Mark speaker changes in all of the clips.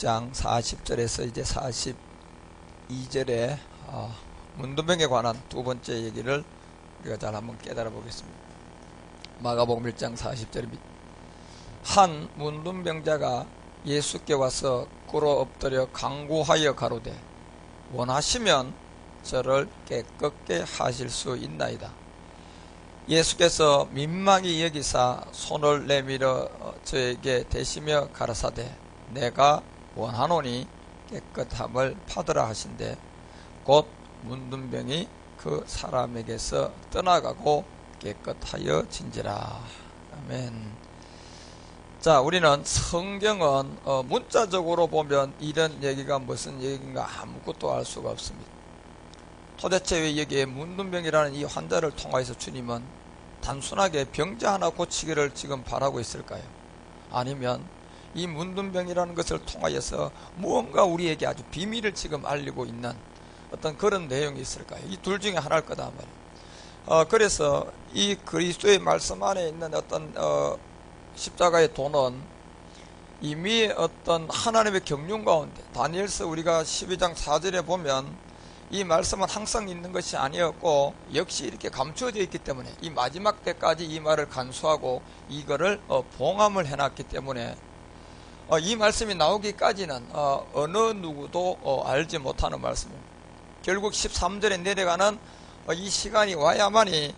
Speaker 1: 1장 40절에서 이제 42절에 문둥병에 관한 두 번째 얘기를 우리가 잘 한번 깨달아 보겠습니다. 마가복음 1장 40절입니다. 한 문둥병자가 예수께 와서 꿇어 엎드려 간구하여 가로되 원하시면 저를 깨끗게 하실 수 있나이다. 예수께서 민망히 여기사 손을 내밀어 저에게 대시며 가라사대 내가 원하노니 깨끗함을 받으라 하신대 곧 문둥병이 그 사람에게서 떠나가고 깨끗하여 진지라. 아멘. 자, 우리는 성경은 문자적으로 보면 이런 얘기가 무슨 얘기인가 아무것도 알 수가 없습니다. 도대체 왜 여기에 문둥병이라는 이 환자를 통하여서 주님은 단순하게 병자 하나 고치기를 지금 바라고 있을까요? 아니면 이 문둥병이라는 것을 통하여서 무언가 우리에게 아주 비밀을 지금 알리고 있는 어떤 그런 내용이 있을까요? 이 둘 중에 하나일 거다 말이에요. 그래서 이 그리스도의 말씀 안에 있는 어떤 십자가의 도는 이미 어떤 하나님의 경륜 가운데 다니엘서 우리가 12장 4절에 보면 이 말씀은 항상 있는 것이 아니었고 역시 이렇게 감추어져 있기 때문에 이 마지막 때까지 이 말을 간수하고 이거를 봉함을 해놨기 때문에 이 말씀이 나오기까지는 어느 누구도 알지 못하는 말씀입니다. 결국 13절에 내려가는 이 시간이 와야만이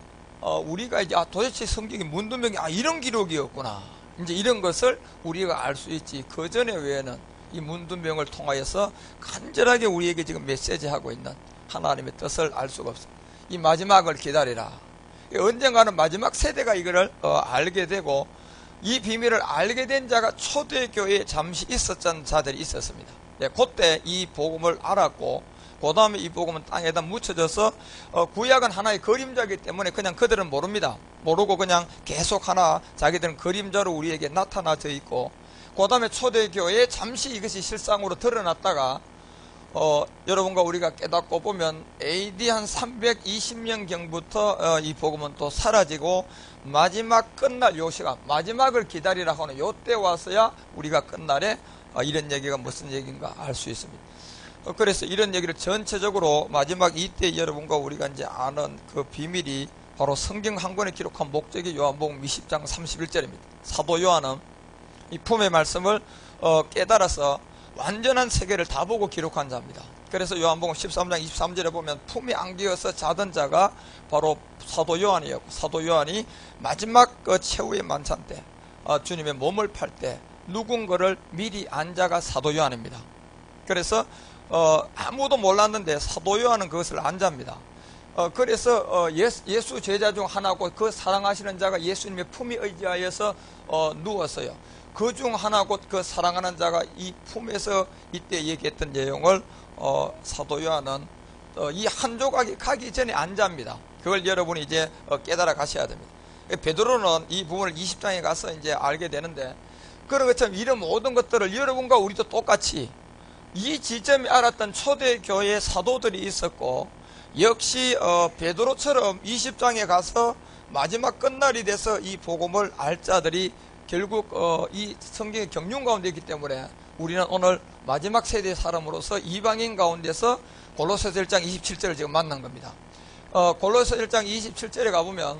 Speaker 1: 우리가 이제 도대체 성경이 문둥병이 이런 기록이었구나 이제 이런 것을 우리가 알 수 있지. 그 전에 외에는 이 문둥병을 통하여서 간절하게 우리에게 지금 메시지하고 있는 하나님의 뜻을 알 수가 없습니다. 이 마지막을 기다리라. 언젠가는 마지막 세대가 이거를 알게 되고 이 비밀을 알게 된 자가 초대교회에 잠시 있었던 자들이 있었습니다. 그때 이 복음을 알았고 그 다음에 이 복음은 땅에다 묻혀져서 구약은 하나의 그림자이기 때문에 그냥 그들은 모릅니다. 모르고 그냥 계속 하나 자기들은 그림자로 우리에게 나타나져 있고 그 다음에 초대교회에 잠시 이것이 실상으로 드러났다가 여러분과 우리가 깨닫고 보면 AD 한 320년경부터 이 복음은 또 사라지고 마지막 끝날 요 시간 마지막을 기다리라 하는 요때 와서야 우리가 끝날에 이런 얘기가 무슨 얘기인가 알 수 있습니다. 그래서 이런 얘기를 전체적으로 마지막 이때 여러분과 우리가 이제 아는 그 비밀이 바로 성경 한 권에 기록한 목적이 요한복음 20장 31절입니다. 사도 요한은 이 품의 말씀을 깨달아서 완전한 세계를 다 보고 기록한 자입니다. 그래서 요한복음 13장 23절에 보면 품에 안기어서 자던 자가 바로 사도 요한이었고 사도 요한이 마지막 그 최후의 만찬 때 주님의 몸을 팔 때 누군가를 미리 안 자가 사도 요한입니다. 그래서 아무도 몰랐는데 사도 요한은 그것을 안 잡니다. 그래서 예수 제자 중 하나고 그 사랑하시는 자가 예수님의 품에 의지하여서 누웠어요. 그 중 하나 곧 그 사랑하는 자가 이 품에서 이때 얘기했던 내용을 사도 요한은 이 한 조각이 가기 전에 안 잡니다. 그걸 여러분이 이제 깨달아 가셔야 됩니다. 베드로는 이 부분을 20장에 가서 이제 알게 되는데 그런 것처럼 이런 모든 것들을 여러분과 우리도 똑같이 이 지점에 알았던 초대교회 사도들이 있었고 역시 베드로처럼 20장에 가서 마지막 끝날이 돼서 이 복음을 알 자들이 결국 이 성경의 경륜 가운데 있기 때문에 우리는 오늘 마지막 세대의 사람으로서 이방인 가운데서 골로새서 1장 27절을 지금 만난 겁니다. 골로새서 1장 27절에 가보면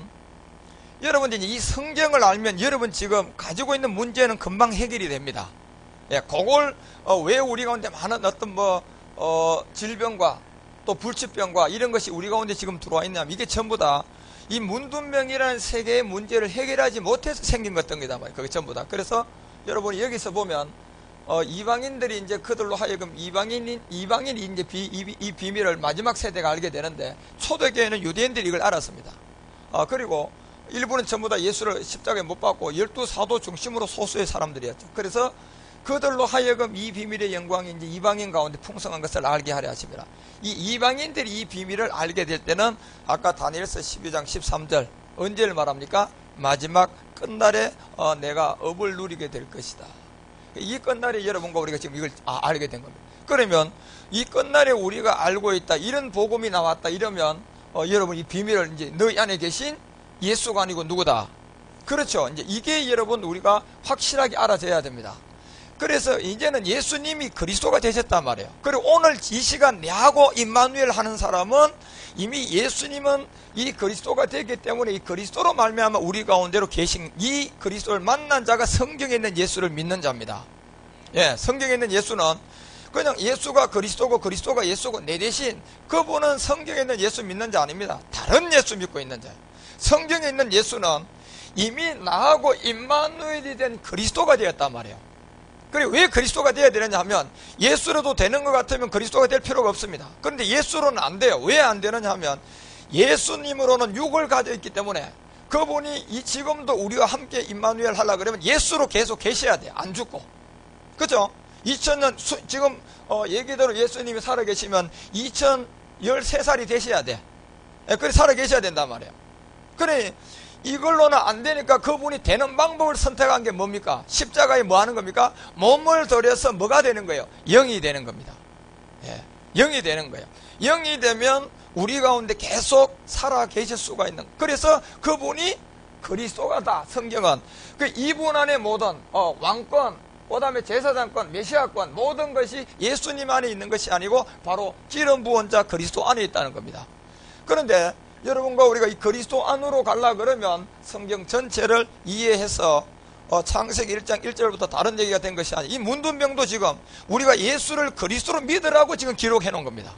Speaker 1: 여러분들이 이 성경을 알면 여러분 지금 가지고 있는 문제는 금방 해결이 됩니다. 그걸 왜 우리 가운데 많은 어떤 질병과 또 불치병과 이런 것이 우리 가운데 지금 들어와 있냐면 이게 전부 다 이 문둥병이라는 세계의 문제를 해결하지 못해서 생긴 것던 거다 말이에요. 그게 전부 다. 그래서 여러분이 여기서 보면 이방인들이 이제 그들로 하여금 이방인이 이제 이 비밀을 마지막 세대가 알게 되는데 초대교회는 유대인들이 이걸 알았습니다. 그리고 일부는 전부 다 예수를 십자가에 못 박고 12사도 중심으로 소수의 사람들이었죠. 그래서 그들로 하여금 이 비밀의 영광이 이제 이방인 가운데 풍성한 것을 알게 하려 하십니다. 이 이방인들이 이 비밀을 알게 될 때는 아까 다니엘서 12장 13절 언제를 말합니까? 마지막 끝날에 내가 업을 누리게 될 것이다. 이 끝날에 여러분과 우리가 지금 이걸 알게 된 겁니다. 그러면 이 끝날에 우리가 알고 있다 이런 복음이 나왔다 이러면 여러분 이 비밀을 이제 너희 안에 계신 예수가 아니고 누구다? 그렇죠. 이제 이게 여러분 우리가 확실하게 알아져야 됩니다. 그래서 이제는 예수님이 그리스도가 되셨단 말이에요. 그리고 오늘 이 시간 내하고 임마누엘 하는 사람은 이미 예수님은 이 그리스도가 되기 때문에 이 그리스도로 말미암아 우리 가운데로 계신 이 그리스도를 만난 자가 성경에 있는 예수를 믿는 자입니다. 예, 성경에 있는 예수는 그냥 예수가 그리스도고 그리스도가 예수고 내 대신 그분은 성경에 있는 예수 믿는 자 아닙니다. 다른 예수 믿고 있는 자예요. 성경에 있는 예수는 이미 나하고 임마누엘이 된 그리스도가 되었단 말이에요. 그리고 왜 그리스도가 되어야 되느냐 하면 예수로도 되는 것 같으면 그리스도가 될 필요가 없습니다. 그런데 예수로는 안 돼요. 왜 안 되느냐 하면 예수님으로는 육을 가지고 있기 때문에 그분이 지금도 우리와 함께 임마누엘 하려고 그러면 예수로 계속 계셔야 돼요. 안 죽고. 그죠? 2000년 지금 얘기대로 예수님이 살아계시면 2013살이 되셔야 돼. 그래 살아계셔야 된단 말이에요. 그래 이걸로는 안 되니까 그분이 되는 방법을 선택한 게 뭡니까? 십자가에 뭐 하는 겁니까? 몸을 들여서 뭐가 되는 거예요? 영이 되는 겁니다. 예, 영이 되는 거예요. 영이 되면 우리 가운데 계속 살아 계실 수가 있는. 그래서 그분이 그리스도가 다 성경은 그 이분 안에 모든 왕권, 그 다음에 제사장권, 메시아권 모든 것이 예수님 안에 있는 것이 아니고 바로 기름 부은 자 그리스도 안에 있다는 겁니다. 그런데 여러분과 우리가 이 그리스도 안으로 가려고 그러면 성경 전체를 이해해서 창세기 1장 1절부터 다른 얘기가 된 것이 아니에요. 이 문둥병도 지금 우리가 예수를 그리스도로 믿으라고 지금 기록해 놓은 겁니다.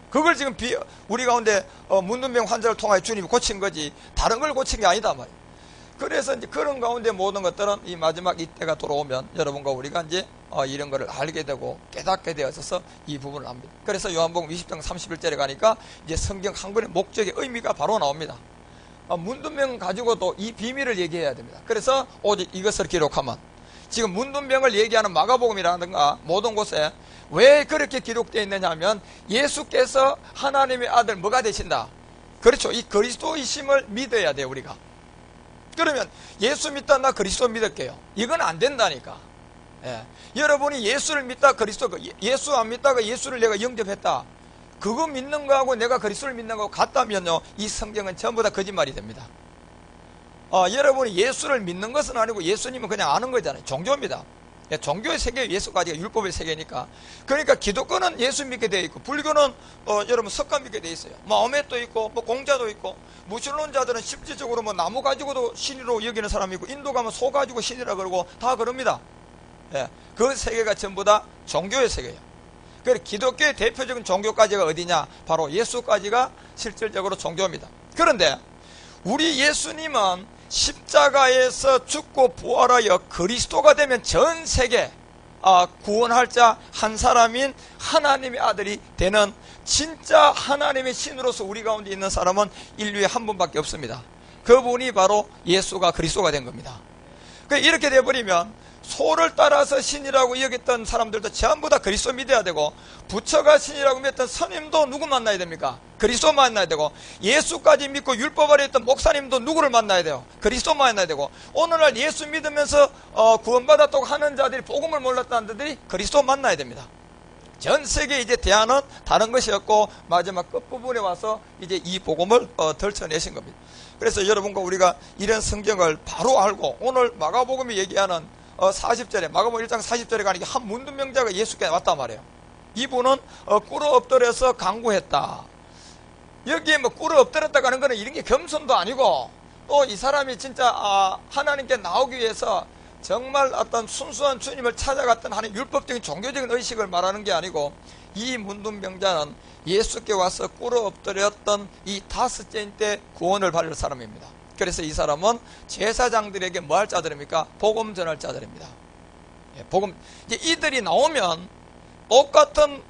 Speaker 1: 그걸 지금 우리 가운데 문둥병 환자를 통하여 주님이 고친 거지 다른 걸 고친 게 아니다 말이에요. 그래서 이제 그런 가운데 모든 것들은 이 마지막 이때가 돌아오면 여러분과 우리가 이제 이런 것을 알게 되고 깨닫게 되어서 이 부분을 압니다. 그래서 요한복음 20장 31절에 가니까 이제 성경 한 권의 목적의 의미가 바로 나옵니다. 문둥병 가지고도 이 비밀을 얘기해야 됩니다. 그래서 오직 이것을 기록하면 지금 문둥병을 얘기하는 마가복음이라든가 모든 곳에 왜 그렇게 기록되어 있느냐 하면 예수께서 하나님의 아들 뭐가 되신다? 그렇죠. 이 그리스도이심을 믿어야 돼요 우리가. 그러면 예수 믿다 나 그리스도 믿을게요. 이건 안 된다니까. 예. 여러분이 예수를 믿다 그리스도 예수 안 믿다가 예수를 내가 영접했다. 그거 믿는 거하고 내가 그리스도를 믿는 거하고 같다면요. 이 성경은 전부 다 거짓말이 됩니다. 여러분이 예수를 믿는 것은 아니고 예수님은 그냥 아는 거잖아요. 종교입니다. 예, 종교의 세계 예수까지가 율법의 세계니까. 그러니까 기독교는 예수 믿게 되어 있고 불교는 여러분 석가 믿게 되어 있어요. 마호메도 있고 뭐 공자도 있고 무신론자들은 실질적으로 뭐 나무 가지고도 신이로 여기는 사람이 있고 인도 가면 소 가지고 신이라 그러고 다 그럽니다. 예, 그 세계가 전부 다 종교의 세계예요. 그래서 기독교의 대표적인 종교까지가 어디냐? 바로 예수까지가 실질적으로 종교입니다. 그런데 우리 예수님은 십자가에서 죽고 부활하여 그리스도가 되면 전 세계 구원할 자 한 사람인 하나님의 아들이 되는 진짜 하나님의 신으로서 우리 가운데 있는 사람은 인류에 한 분밖에 없습니다. 그분이 바로 예수가 그리스도가 된 겁니다. 이렇게 돼버리면 소를 따라서 신이라고 여겼던 사람들도 전부 다 그리스도 믿어야 되고 부처가 신이라고 믿었던 스님도 누구 만나야 됩니까? 그리스도 만나야 되고 예수까지 믿고 율법 아래 있던 목사님도 누구를 만나야 돼요? 그리스도 만나야 되고 오늘날 예수 믿으면서 구원받았다고 하는 자들이 복음을 몰랐다는 자들이 그리스도 만나야 됩니다. 전 세계 이제 대안은 다른 것이었고 마지막 끝부분에 와서 이제 이 복음을 덜쳐내신 겁니다. 그래서 여러분과 우리가 이런 성경을 바로 알고 오늘 마가복음이 얘기하는 40절에 마가복음 1장 40절에 가니까 한 문둥병자가 예수께 왔단 말이에요. 이분은 꿇어 엎드려서 간구했다. 여기에 뭐 꿇어 엎드렸다고 하는 거는 이런 게 겸손도 아니고 또 이 사람이 진짜 하나님께 나오기 위해서 정말 어떤 순수한 주님을 찾아갔던 하나님 율법적인 종교적인 의식을 말하는 게 아니고 이 문둥병자는 예수께 와서 꿇어 엎드렸던 이 다섯째인 때 구원을 받을 사람입니다. 그래서 이 사람은 제사장들에게 뭐 할 자들입니까? 복음 전할 자들입니다. 예, 복음 이제 이들이 나오면 똑같은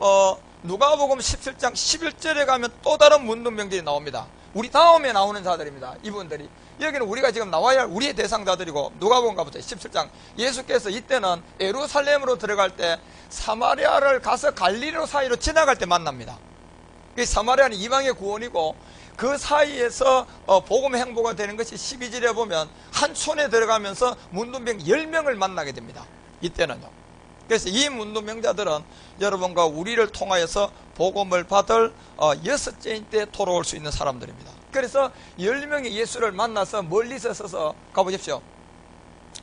Speaker 1: 누가복음 17장 11절에 가면 또 다른 문둥병들이 나옵니다. 우리 다음에 나오는 자들입니다. 이분들이 여기는 우리가 지금 나와야 할 우리의 대상자들이고 누가복음 가보세요. 17장 예수께서 이때는 예루살렘으로 들어갈 때 사마리아를 가서 갈릴리 사이로 지나갈 때 만납니다. 이 사마리아는 이방의 구원이고 그 사이에서 복음 행보가 되는 것이 12절에 보면 한 촌에 들어가면서 문둥병 10명을 만나게 됩니다. 이때는요. 그래서 이 문둥병자들은 여러분과 우리를 통하여서 복음을 받을 여섯째인 때 돌아올 수 있는 사람들입니다. 그래서 10명이 예수를 만나서 멀리서 서서 가보십시오.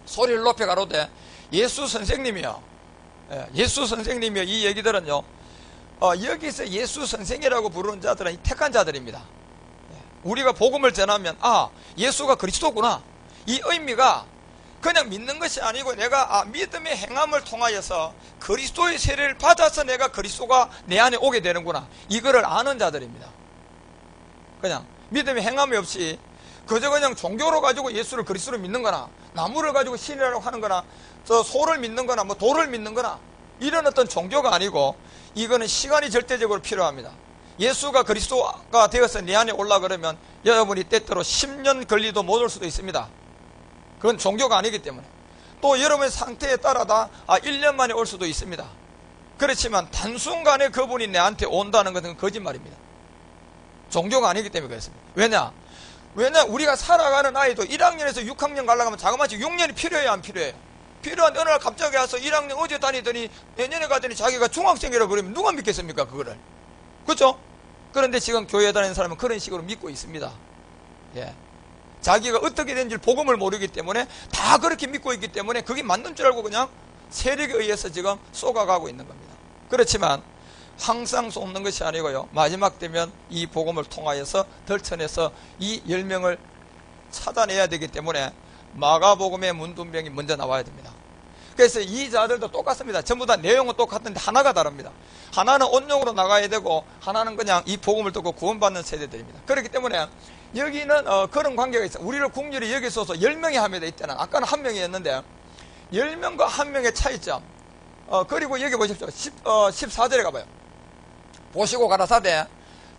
Speaker 1: 소리를 높여 가로되 예수 선생님이여 예수 선생님이 이 얘기들은요, 여기서 예수 선생이라고 부르는 자들은 이 택한 자들입니다. 우리가 복음을 전하면, 예수가 그리스도구나. 이 의미가 그냥 믿는 것이 아니고 내가 믿음의 행함을 통하여서 그리스도의 세례를 받아서 내가 그리스도가 내 안에 오게 되는구나. 이거를 아는 자들입니다. 그냥 믿음의 행함이 없이 그저 그냥 종교로 가지고 예수를 그리스도를 믿는 거나 나무를 가지고 신이라고 하는 거나 소를 믿는 거나 뭐 돌을 믿는 거나 이런 어떤 종교가 아니고 이거는 시간이 절대적으로 필요합니다. 예수가 그리스도가 되어서 내 안에 올라 그러면 여러분이 때때로 10년 걸리도 못 올 수도 있습니다. 그건 종교가 아니기 때문에. 또 여러분의 상태에 따라다 1년 만에 올 수도 있습니다. 그렇지만 단순간에 그분이 내한테 온다는 것은 거짓말입니다. 종교가 아니기 때문에 그렇습니다. 왜냐 우리가 살아가는 아이도 1학년에서 6학년 가려고 하면 자그마치 6년이 필요해요, 안 필요해요? 필요한데 어느 날 갑자기 와서 1학년 어제 다니더니 내년에 가더니 자기가 중학생이라고 그러면 누가 믿겠습니까, 그거를? 그렇죠? 그런데 지금 교회 다니는 사람은 그런 식으로 믿고 있습니다. 자기가 어떻게 된지 복음을 모르기 때문에 다 그렇게 믿고 있기 때문에 그게 맞는 줄 알고 그냥 세력에 의해서 지금 쏟아가고 있는 겁니다. 그렇지만 항상 쏟는 것이 아니고요, 마지막 되면 이 복음을 통하여서 덜쳐내서 이 10명을 찾아내야 되기 때문에 마가복음의 문둥병이 먼저 나와야 됩니다. 그래서 이 자들도 똑같습니다. 전부 다 내용은 똑같은데 하나가 다릅니다. 하나는 온용으로 나가야 되고 하나는 그냥 이 복음을 듣고 구원받는 세대들입니다. 그렇기 때문에 여기는 그런 관계가 있어요. 우리를 국률이 여기 있어서 10명이 하면 돼 있잖아. 아까는 1명이었는데 10명과 1명의 차이점. 그리고 여기 보십시오. 14절에 가봐요. 보시고 가라사대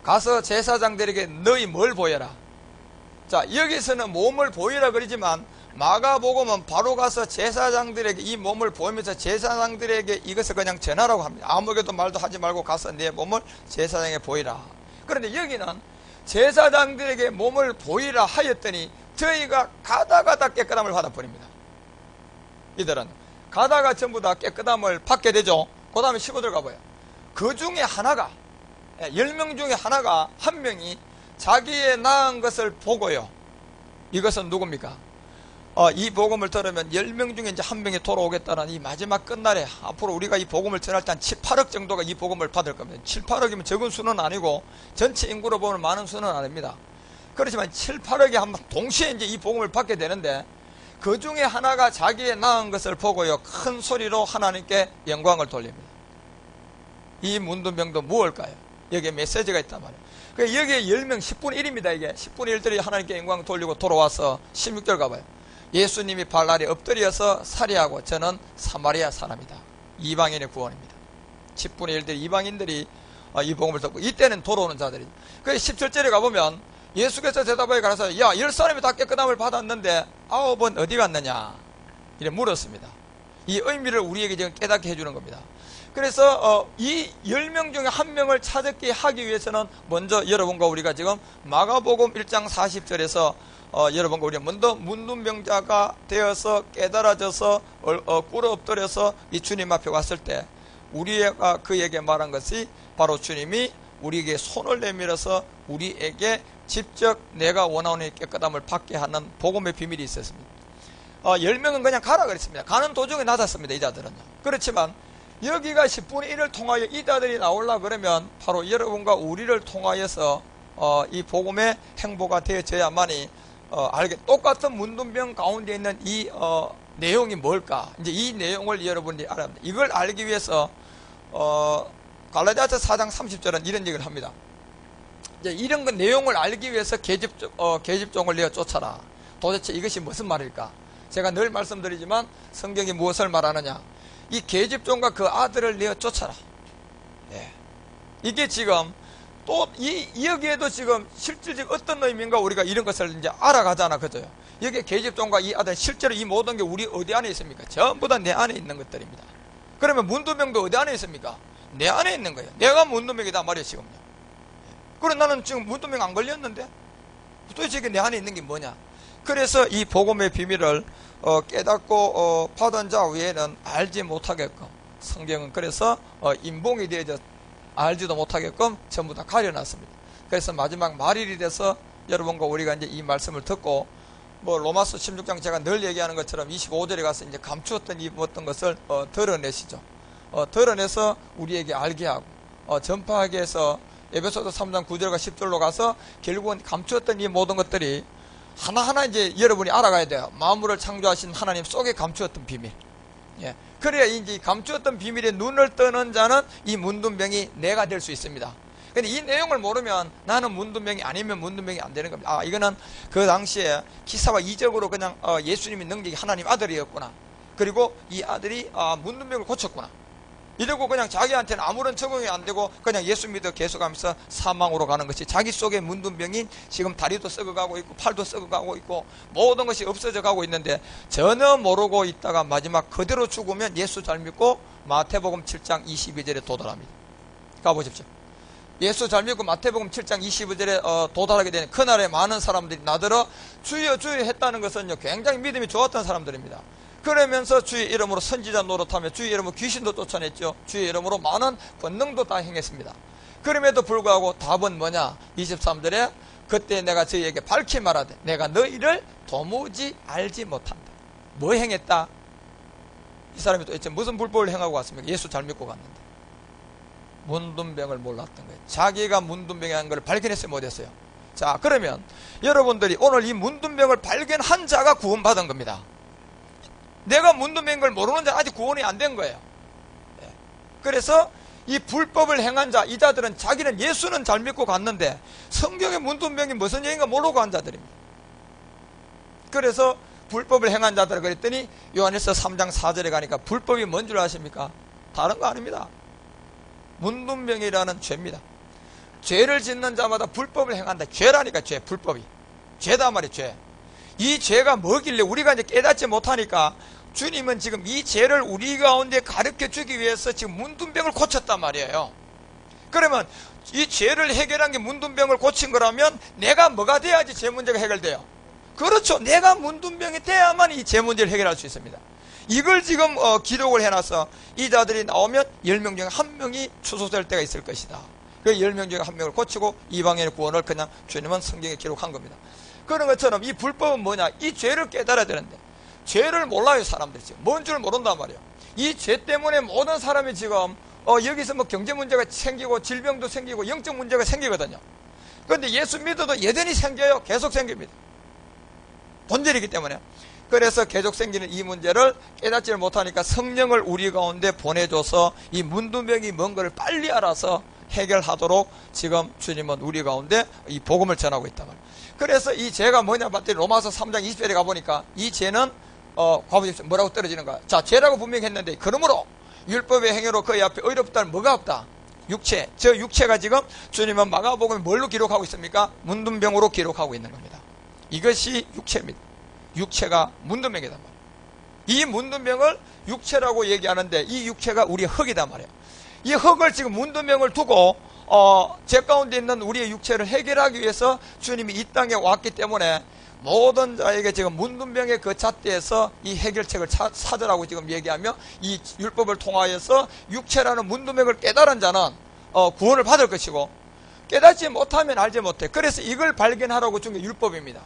Speaker 1: 가서 제사장들에게 너희 뭘 보여라. 자, 여기서는 몸을 보이라 그러지만 마가복음은 바로 가서 제사장들에게 이 몸을 보이면서 제사장들에게 이것을 그냥 전하라고 합니다. 아무것도 말도 하지 말고 가서 내 몸을 제사장에게 보이라. 그런데 여기는 제사장들에게 몸을 보이라 하였더니 저희가 가다가 다 깨끗함을 받아버립니다. 이들은 가다가 전부 다 깨끗함을 받게 되죠. 그 다음에 15절 가봐요. 그 중에 하나가 10명 중에 하나가 한 명이 자기의 나은 것을 보고요. 이것은 누굽니까? 이 복음을 들으면 10명 중에 이제 한 명이 돌아오겠다는 이 마지막 끝날에 앞으로 우리가 이 복음을 전할 때 한 7, 8억 정도가 이 복음을 받을 겁니다. 7, 8억이면 적은 수는 아니고 전체 인구로 보면 많은 수는 아닙니다. 그렇지만 7, 8억이 한 동시에 이제 이 복음을 받게 되는데 그 중에 하나가 자기의 나은 것을 보고요, 큰 소리로 하나님께 영광을 돌립니다. 이 문둥병도 무엇일까요? 여기에 메시지가 있단 말이에요. 여기에 10명 10분의 1입니다. 이게 10분의 1들이 하나님께 영광 돌리고 돌아와서 16절 가봐요. 예수님이 발 아래 엎드려서 살해하고 저는 사마리아 사람이다. 이방인의 구원입니다. 10분의 1들이 이방인들이 이 복음을 듣고 이때는 돌아오는 자들이죠. 그래서 17절에 가보면 예수께서 대답하여 가라사대 10사람이 다 깨끗함을 받았는데 9은 어디 갔느냐 이래 물었습니다. 이 의미를 우리에게 지금 깨닫게 해주는 겁니다. 그래서 이 10명 중에 한 명을 찾게 하기 위해서는 먼저 여러분과 우리가 지금 마가복음 1장 40절에서 여러분과 우리가 먼저 문둥병자가 되어서 깨달아져서 꿇어 엎드려서 이 주님 앞에 왔을 때 우리가 그에게 말한 것이 바로 주님이 우리에게 손을 내밀어서 우리에게 직접 내가 원하는 깨끗함을 받게 하는 복음의 비밀이 있었습니다. 10명은 그냥 가라 그랬습니다. 가는 도중에 낮았습니다. 이 자들은요. 그렇지만 여기가 10분의 1을 통하여 이 자들이 나오려 그러면 바로 여러분과 우리를 통하여서 이 복음의 행보가 되어져야만이 똑같은 문둥병 가운데 있는 이 내용이 뭘까? 이제 이 내용을 여러분이 알아야 합니다. 이걸 알기 위해서 갈라디아서 4장 30절은 이런 얘기를 합니다. 이제 이런 그 내용을 알기 위해서 계집종을 내어 쫓아라. 도대체 이것이 무슨 말일까? 제가 늘 말씀드리지만 성경이 무엇을 말하느냐? 이 계집종과 그 아들을 내어 쫓아라. 이게 지금 또 여기에도 지금 실질적 어떤 의미인가 우리가 이런 것을 이제 알아가잖아, 그죠? 여기 계집종과 이 아들 실제로 이 모든 게 우리 어디 안에 있습니까? 전부 다 내 안에 있는 것들입니다. 그러면 문둥병도 어디 안에 있습니까? 내 안에 있는 거예요. 내가 문둥병이다 말이에요, 지금요. 그래 나는 지금 문둥병 안 걸렸는데 도대체 이게 내 안에 있는 게 뭐냐? 그래서 이 복음의 비밀을 깨닫고 받은 자 외에는 알지 못하게끔 성경은 그래서 인봉이 되어져 알지도 못하게끔 전부 다 가려놨습니다. 그래서 마지막 말일이 돼서 여러분과 우리가 이제 이 말씀을 듣고 로마서 16장 제가 늘 얘기하는 것처럼 25절에 가서 이제 감추었던 입었던 것을 드러내시죠. 드러내서 우리에게 알게 하고 전파하게 해서 에베소서 3장 9절과 10절로 가서 결국은 감추었던 이 모든 것들이 하나하나 이제 여러분이 알아가야 돼요. 만물을 창조하신 하나님 속에 감추었던 비밀. 예. 그래야 이제 감추었던 비밀에 눈을 뜨는 자는 이 문둥병이 내가 될 수 있습니다. 근데 이 내용을 모르면 나는 문둥병이 아니면 문둥병이 안 되는 겁니다. 이거는 그 당시에 기사와 이적으로 그냥 예수님이 능력이 하나님 아들이었구나. 그리고 이 아들이 문둥병을 고쳤구나. 이러고 그냥 자기한테는 아무런 적응이 안 되고 그냥 예수 믿어 계속하면서 사망으로 가는 것이 자기 속에 문둥병인 지금 다리도 썩어가고 있고 팔도 썩어가고 있고 모든 것이 없어져 가고 있는데 전혀 모르고 있다가 마지막 그대로 죽으면 예수 잘 믿고 마태복음 7장 22절에 도달합니다. 가보십시오. 예수 잘 믿고 마태복음 7장 25절에 도달하게 되는 그날에 많은 사람들이 나더러 주여 주여 했다는 것은요 굉장히 믿음이 좋았던 사람들입니다. 그러면서 주의 이름으로 선지자 노릇하며 주의 이름으로 귀신도 쫓아냈죠. 주의 이름으로 많은 권능도 다 행했습니다. 그럼에도 불구하고 답은 뭐냐? 23절에 그때 내가 저희에게 밝히 말하되 내가 너희를 도무지 알지 못한다. 뭐 행했다? 이 사람이 도대체 무슨 불법을 행하고 왔습니까? 예수 잘 믿고 갔는데 문둥병을 몰랐던 거예요. 자기가 문둥병이 한 걸 발견했어요? 못했어요? 자, 그러면 여러분들이 오늘 이 문둥병을 발견한 자가 구원받은 겁니다. 내가 문둥병인 걸 모르는 자는 아직 구원이 안 된 거예요. 그래서 이 불법을 행한 자, 이 자들은 자기는 예수는 잘 믿고 갔는데 성경의 문둥병이 무슨 얘기인가 모르고 간 자들입니다. 그래서 불법을 행한 자들을 그랬더니 요한일서 3장 4절에 가니까 불법이 뭔 줄 아십니까? 다른 거 아닙니다. 문둥병이라는 죄입니다. 죄를 짓는 자마다 불법을 행한다. 죄라니까 죄, 불법이. 죄다 말이에요, 죄. 이 죄가 뭐길래 우리가 이제 깨닫지 못하니까 주님은 지금 이 죄를 우리 가운데 가르쳐 주기 위해서 지금 문둥병을 고쳤단 말이에요. 그러면 이 죄를 해결한 게 문둥병을 고친 거라면 내가 뭐가 돼야지 죄 문제가 해결돼요? 그렇죠. 내가 문둥병이 돼야만 이 죄 문제를 해결할 수 있습니다. 이걸 지금 기록을 해놔서 이 자들이 나오면 10명 중에 1명이 추소될 때가 있을 것이다. 그 10명 중에 1명을 고치고 이방인의 구원을 그냥 주님은 성경에 기록한 겁니다. 그런 것처럼 이 불법은 뭐냐? 이 죄를 깨달아야 되는데 죄를 몰라요. 사람들이 지금 뭔 줄 모른단 말이에요. 이 죄 때문에 모든 사람이 지금 여기서 뭐 경제 문제가 생기고 질병도 생기고 영적 문제가 생기거든요. 그런데 예수 믿어도 여전히 생겨요. 계속 생깁니다. 본질이기 때문에. 그래서 계속 생기는 이 문제를 깨닫지를 못하니까 성령을 우리 가운데 보내줘서 이 문둥병이 뭔가를 빨리 알아서 해결하도록 지금 주님은 우리 가운데 이 복음을 전하고 있단 말이에요. 그래서 이 죄가 뭐냐 봤더니 로마서 3장 20절에 가보니까 이 죄는 가보십시오. 뭐라고 떨어지는가? 자, 죄라고 분명히 했는데 그러므로 율법의 행위로 그의 앞에 의롭다는 뭐가 없다? 육체. 저 육체가 지금 주님은 마가복음에 뭘로 기록하고 있습니까? 문둥병으로 기록하고 있는 겁니다. 이것이 육체입니다. 육체가 문둥병이단 말이에요. 이 문둥병을 육체라고 얘기하는데 이 육체가 우리의 흙이단 말이에요. 이 흙을 지금 문둥병을 두고 죄 가운데 있는 우리의 육체를 해결하기 위해서 주님이 이 땅에 왔기 때문에 모든 자에게 지금 문둥병의 그 잣대에서 이 해결책을 찾으라고 지금 얘기하며 이 율법을 통하여서 육체라는 문둥병을 깨달은 자는 구원을 받을 것이고 깨닫지 못하면 알지 못해. 그래서 이걸 발견하라고 준 게 율법입니다.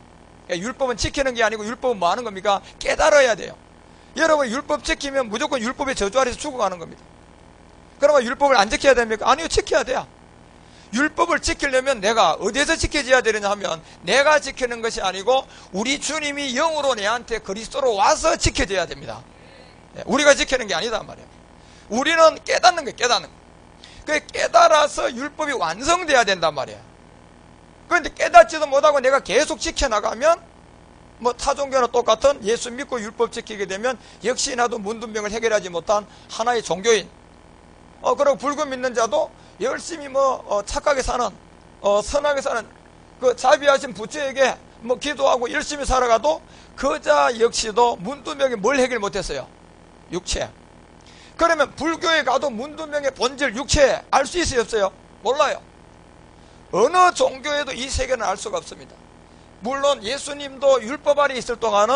Speaker 1: 율법은 지키는 게 아니고 율법은 뭐 하는 겁니까? 깨달아야 돼요. 여러분 율법 지키면 무조건 율법의 저주 아래서 죽어가는 겁니다. 그러면 율법을 안 지켜야 됩니까? 아니요, 지켜야 돼요. 율법을 지키려면 내가 어디에서 지켜져야 되느냐 하면 내가 지키는 것이 아니고 우리 주님이 영으로 내한테 그리스도로 와서 지켜져야 됩니다. 우리가 지키는 게 아니다 말이에요. 우리는 깨닫는 거예요. 깨닫는 거. 그 깨달아서 율법이 완성돼야 된단 말이에요. 그런데 깨닫지도 못하고 내가 계속 지켜나가면 뭐 타종교나 똑같은 예수 믿고 율법 지키게 되면 역시 나도 문둥병을 해결하지 못한 하나의 종교인. 그리고 불교 믿는 자도 열심히 착하게 사는, 선하게 사는 그 자비하신 부처에게 기도하고 열심히 살아가도 그 자 역시도 문둥병이 뭘 해결 못했어요? 육체. 그러면 불교에 가도 문둥병의 본질 육체 알 수 있어요? 없어요? 몰라요. 어느 종교에도 이 세계는 알 수가 없습니다. 물론 예수님도 율법 아래 있을 동안은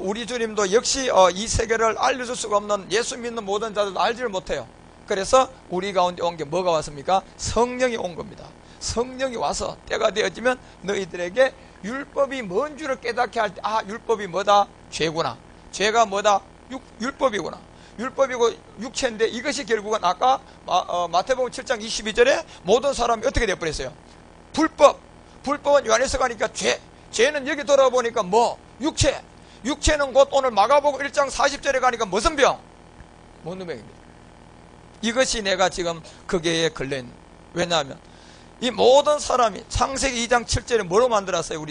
Speaker 1: 우리 주님도 역시 이 세계를 알려줄 수가 없는 예수 믿는 모든 자들도 알지를 못해요. 그래서 우리 가운데 온 게 뭐가 왔습니까? 성령이 온 겁니다. 성령이 와서 때가 되어지면 너희들에게 율법이 뭔 줄을 깨닫게 할 때 율법이 뭐다? 죄구나. 죄가 뭐다? 율법이구나. 율법이고 육체인데 이것이 결국은 아까 마태복음 7장 22절에 모든 사람이 어떻게 되어버렸어요? 불법은 요한에서 가니까 죄는 여기 돌아보니까 뭐? 육체는 곧 오늘 마가복음 1장 40절에 가니까 무슨 병? 문둥병입니다. 이것이 내가 지금 거기에 걸려있는. 왜냐하면 이 모든 사람이 창세기 2장 7절에 뭐로 만들었어요?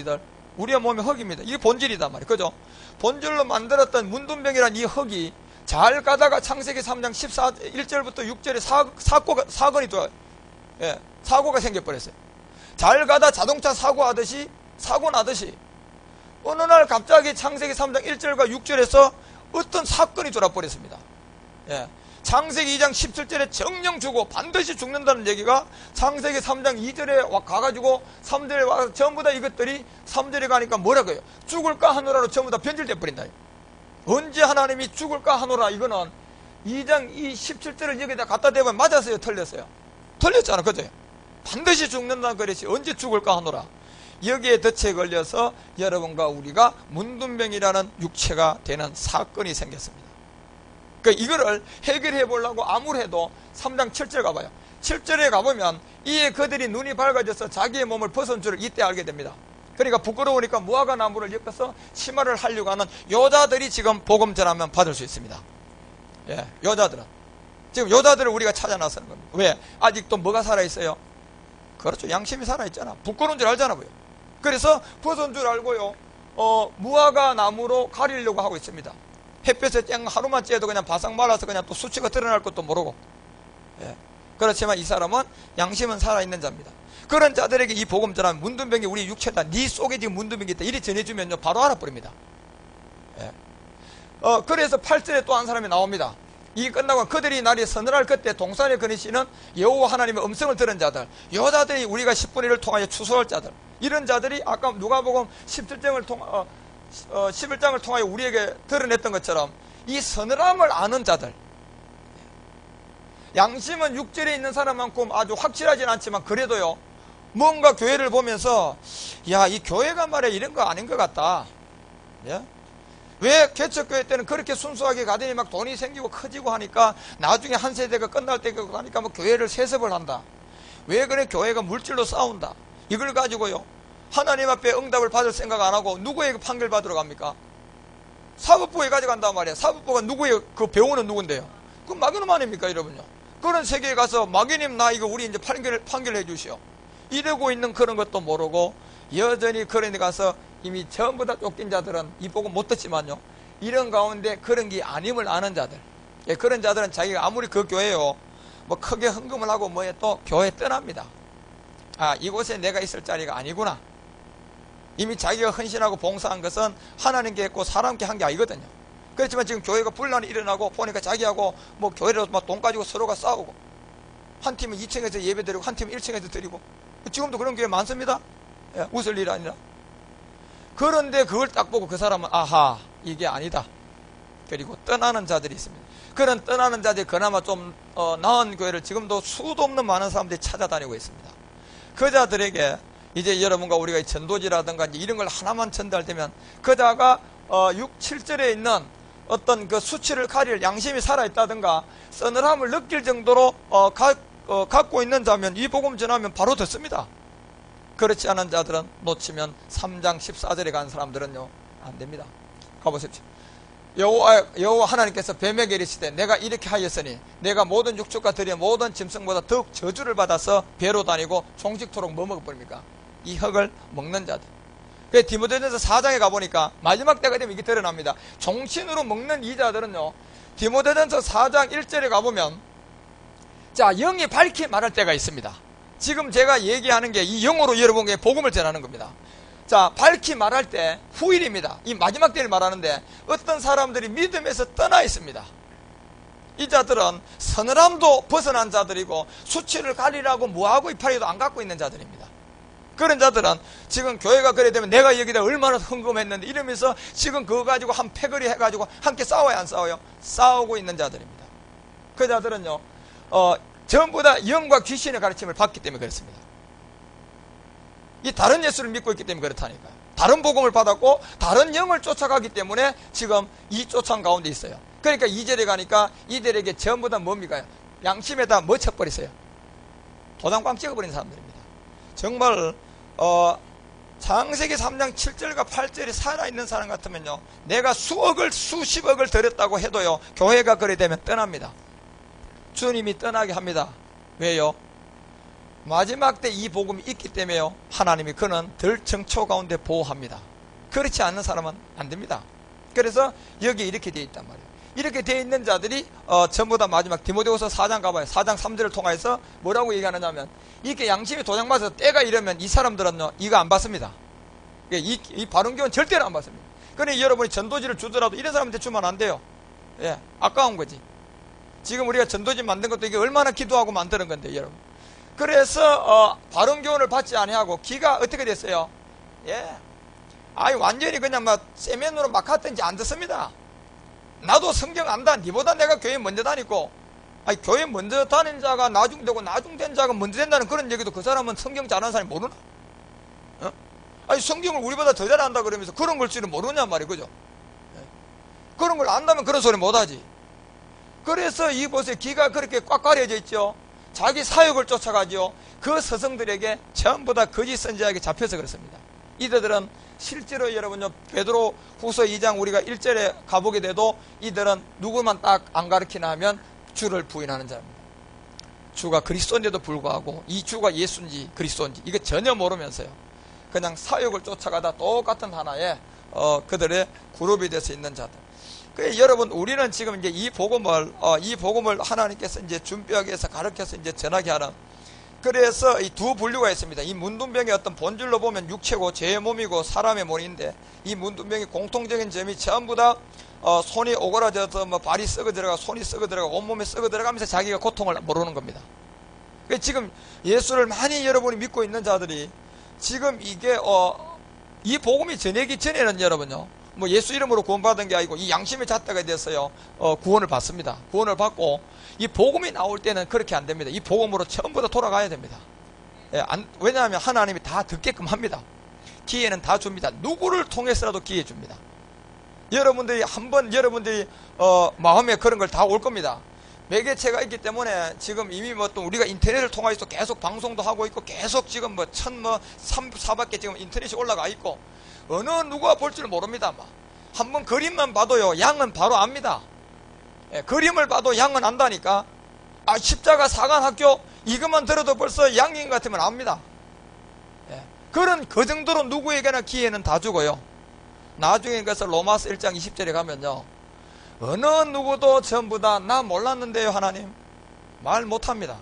Speaker 1: 우리의 몸이 흙입니다. 이게 본질이단 말이에요. 그죠? 본질로 만들었던 문둥병이란 이 흙이 잘 가다가 창세기 3장 1절부터 6절에 사건이 또, 사고가 생겨버렸어요. 잘 가다 자동차 사고 나듯이 어느 날 갑자기 창세기 3장 1절과 6절에서 어떤 사건이 돌아버렸습니다. 창세기 2장 17절에 정령 주고 반드시 죽는다는 얘기가 창세기 3장 2절에 가가지고 3절에 와서 전부 다 이것들이 3절에 가니까 뭐라고 해요? 죽을까 하노라로 전부 다 변질돼 버린다. 언제 하나님이 죽을까 하노라, 이거는 2장 17절을 여기다 갖다 대면 맞았어요? 틀렸어요? 틀렸잖아. 그죠? 반드시 죽는다는 그릇이 언제 죽을까 하노라. 여기에 덫에 걸려서 여러분과 우리가 문둥병이라는 육체가 되는 사건이 생겼습니다. 그러니까 이거를 해결해 보려고 아무리 해도 3장 7절 가봐요. 7절에 가보면 이에 그들이 눈이 밝아져서 자기의 몸을 벗은 줄을 이때 알게 됩니다. 그러니까 부끄러우니까 무화과 나무를 엮어서 치마를 하려고 하는 여자들이 지금 복음 전하면 받을 수 있습니다. 여자들은 지금 여자들을 우리가 찾아 나서는 겁니다. 왜? 아직도 뭐가 살아있어요? 그렇죠. 양심이 살아있잖아. 부끄러운 줄 알잖아. 그래서 벗은 줄 알고요, 무화과 나무로 가리려고 하고 있습니다. 햇볕에 하루만 쬐도 그냥 바싹 말라서 그냥 또 수치가 드러날 것도 모르고. 그렇지만 이 사람은 양심은 살아있는 자입니다. 그런 자들에게 이 복음 전하면 문둥병이 우리 육체다, 네 속에 지금 문둥병이 있다, 이리 전해주면요 바로 알아버립니다. 그래서 8절에 또 한 사람이 나옵니다. 이 끝나고 그들이 날이 서늘할 그때 동산에 거니시는 여호와 하나님의 음성을 들은 자들, 여자들이 우리가 10분의 1을 통하여 추수할 자들, 이런 자들이 아까 누가복음 11장을 통하여 우리에게 드러냈던 것처럼 이 서늘함을 아는 자들, 양심은 6절에 있는 사람만큼 아주 확실하진 않지만 그래도요 뭔가 교회를 보면서 야, 이 교회가 말이야 이런 거 아닌 것 같다. 왜 개척교회 때는 그렇게 순수하게 가더니 막 돈이 생기고 커지고 하니까 나중에 한 세대가 끝날 때가 가니까 뭐 교회를 세습을 한다. 왜 그래? 교회가 물질로 싸운다. 이걸 가지고요 하나님 앞에 응답을 받을 생각 안 하고 누구에게 판결 받으러 갑니까? 사법부에 가져간단 말이야. 사법부가 누구의 그 배우는 누군데요? 그 마귀놈 아닙니까, 여러분요? 그런 세계에 가서 마귀님 나 이거 우리 이제 판결해 주시오, 이러고 있는 그런 것도 모르고 여전히 그런 데 가서 이미 전부 다 쫓긴 자들은 이 복음 못 듣지만요, 이런 가운데 그런 게 아님을 아는 자들, 그런 자들은 자기가 아무리 그 교회요 뭐 크게 헌금을 하고 뭐에 또 교회 떠납니다. 아, 이곳에 내가 있을 자리가 아니구나. 이미 자기가 헌신하고 봉사한 것은 하나님께 했고 사람께 한 게 아니거든요. 그렇지만 지금 교회가 분란이 일어나고 보니까 자기하고 뭐 교회로 막 돈 가지고 서로가 싸우고, 한 팀은 2층에서 예배 드리고 한 팀은 1층에서 드리고, 지금도 그런 교회 많습니다. 웃을 일 아니라. 그런데 그걸 딱 보고 그 사람은 아하, 이게 아니다. 그리고 떠나는 자들이 있습니다. 그런 떠나는 자들이 그나마 좀 나은 교회를 지금도 수도 없는 많은 사람들이 찾아다니고 있습니다. 그 자들에게 이제 여러분과 우리가 전도지라든가 이런 걸 하나만 전달되면 그자가 6, 7절에 있는 어떤 그 수치를 가릴 양심이 살아있다든가 서늘함을 느낄 정도로 갖고 있는 자면 이 복음 전하면 바로 듣습니다. 그렇지 않은 자들은 놓치면 3장 14절에 간 사람들은요 안 됩니다. 가보십시오. 여호와 하나님께서 뱀에게 이르시되 내가 이렇게 하였으니 내가 모든 육축과 들의 모든 짐승보다 더욱 저주를 받아서 배로 다니고 종식토록 뭐 먹어버립니까? 이 흙을 먹는 자들. 그래서 디모데전서 4장에 가보니까 마지막 때가 되면 이게 드러납니다. 종신으로 먹는 이 자들은요, 디모데전서 4장 1절에 가보면 자, 영이 밝히 말할 때가 있습니다. 지금 제가 얘기하는 게 이 영으로 여러분에게 복음을 전하는 겁니다. 자, 밝히 말할 때 후일입니다. 이 마지막 때를 말하는데 어떤 사람들이 믿음에서 떠나 있습니다. 이 자들은 서늘함도 벗어난 자들이고 수치를 가리라고 뭐하고 이파리도 안 갖고 있는 자들입니다. 그런 자들은 지금 교회가 그래 되면 내가 여기다 얼마나 헌금했는데 이러면서 지금 그거 가지고 한 패거리 해가지고 함께 싸워야 안 싸워요? 싸우고 있는 자들입니다. 그 자들은요 전부 다 영과 귀신의 가르침을 받기 때문에 그렇습니다. 이 다른 예수를 믿고 있기 때문에 그렇다니까요. 다른 복음을 받았고 다른 영을 쫓아가기 때문에 지금 이 쫓아온 가운데 있어요. 그러니까 2절에 가니까 이들에게 전부 다 뭡니까? 양심에다 뭐 쳐버리세요? 도장광 찍어버린 사람들입니다. 정말 창세기 3장 7절과 8절이 살아있는 사람 같으면요, 내가 수십억을 들였다고 해도요, 교회가 그래 되면 떠납니다. 주님이 떠나게 합니다. 왜요? 마지막 때 이 복음이 있기 때문에요, 하나님이 그는 들청초 가운데 보호합니다. 그렇지 않는 사람은 안 됩니다. 그래서 여기 이렇게 되어 있단 말이에요. 이렇게 되어 있는 자들이 전부 다 마지막 디모데후서 4장 가봐요. 4장 3절을 통해서 뭐라고 얘기하느냐면, 이렇게 양심이 도장맞아서 때가 이러면 이 사람들은요, 이거 안 받습니다. 이 바른교는 절대로 안 받습니다. 그러니 여러분이 전도지를 주더라도 이런 사람한테 주면 안 돼요. 예, 아까운 거지. 지금 우리가 전도지 만든 것도 이게 얼마나 기도하고 만드는 건데, 여러분. 그래서 바른교훈을 받지 아니하고 기가 어떻게 됐어요? 예, 완전히 그냥 막 세면으로 막 갔든지 안 듣습니다. 나도 성경 안다. 니보다 내가 교회 먼저 다니고, 교회 먼저 다닌 자가 나중되고 나중된 자가 먼저 된다는 그런 얘기도 그 사람은 성경 잘하는 사람이 모르나? 성경을 우리보다 더 잘한다 그러면서 그런 걸 줄은 모르냐 말이에요. 그죠? 그런 걸 안다면 그런 소리 못하지. 그래서 이 보세요. 기가 그렇게 꽉 가려져 있죠. 자기 사욕을 쫓아가죠. 그 서성들에게 전부 다 거짓 선지자에게 잡혀서 그렇습니다. 이들은 실제로 여러분요, 베드로 후서 2장 우리가 1절에 가보게 돼도 이들은 누구만 딱 안 가르치나 하면 주를 부인하는 자입니다. 주가 그리스도인데도 불구하고 이 주가 예수인지 그리스도인지 이거 전혀 모르면서요, 그냥 사욕을 쫓아가다 똑같은 하나의 그들의 그룹이 돼서 있는 자들. 그래서 여러분, 우리는 지금 이제 이 복음을 하나님께서 이제 준비하기 위해서 가르쳐서 이제 전하게 하는, 그래서 이 두 분류가 있습니다. 이 문둥병의 어떤 본질로 보면 육체고 죄의 몸이고 사람의 몸인데, 이 문둥병의 공통적인 점이 전부 다 손이 오그라져서 뭐 발이 썩어 들어가, 손이 썩어 들어가, 온몸에 썩어 들어가면서 자기가 고통을 모르는 겁니다. 그래서 지금 예수를 많이 여러분이 믿고 있는 자들이 지금 이게 이 복음이 전하기 전에는 여러분요, 뭐 예수 이름으로 구원받은 게 아니고 이 양심의 잣대가 돼서요, 구원을 받습니다. 구원을 받고 이 복음이 나올 때는 그렇게 안 됩니다. 이 복음으로 전부 다 돌아가야 됩니다. 왜냐하면 하나님이 다 듣게끔 합니다. 기회는 다 줍니다. 누구를 통해서라도 기회 줍니다. 여러분들이 한번 마음에 그런 걸 다 올 겁니다. 매개체가 있기 때문에 지금 이미 뭐 또 우리가 인터넷을 통해서 계속 방송도 하고 있고, 계속 지금 뭐 1,400개 지금 인터넷이 올라가 있고, 어느 누가 볼 줄 모릅니다. 한번 그림만 봐도요, 양은 바로 압니다. 그림을 봐도 양은 안다니까. 십자가 사관학교 이것만 들어도 벌써 양인 같으면 압니다. 그 정도로 누구에게나 기회는 다 주고요. 나중에 가서 로마서 1장 20절에 가면요, 어느 누구도 전부 다 나 몰랐는데요 하나님 말 못합니다.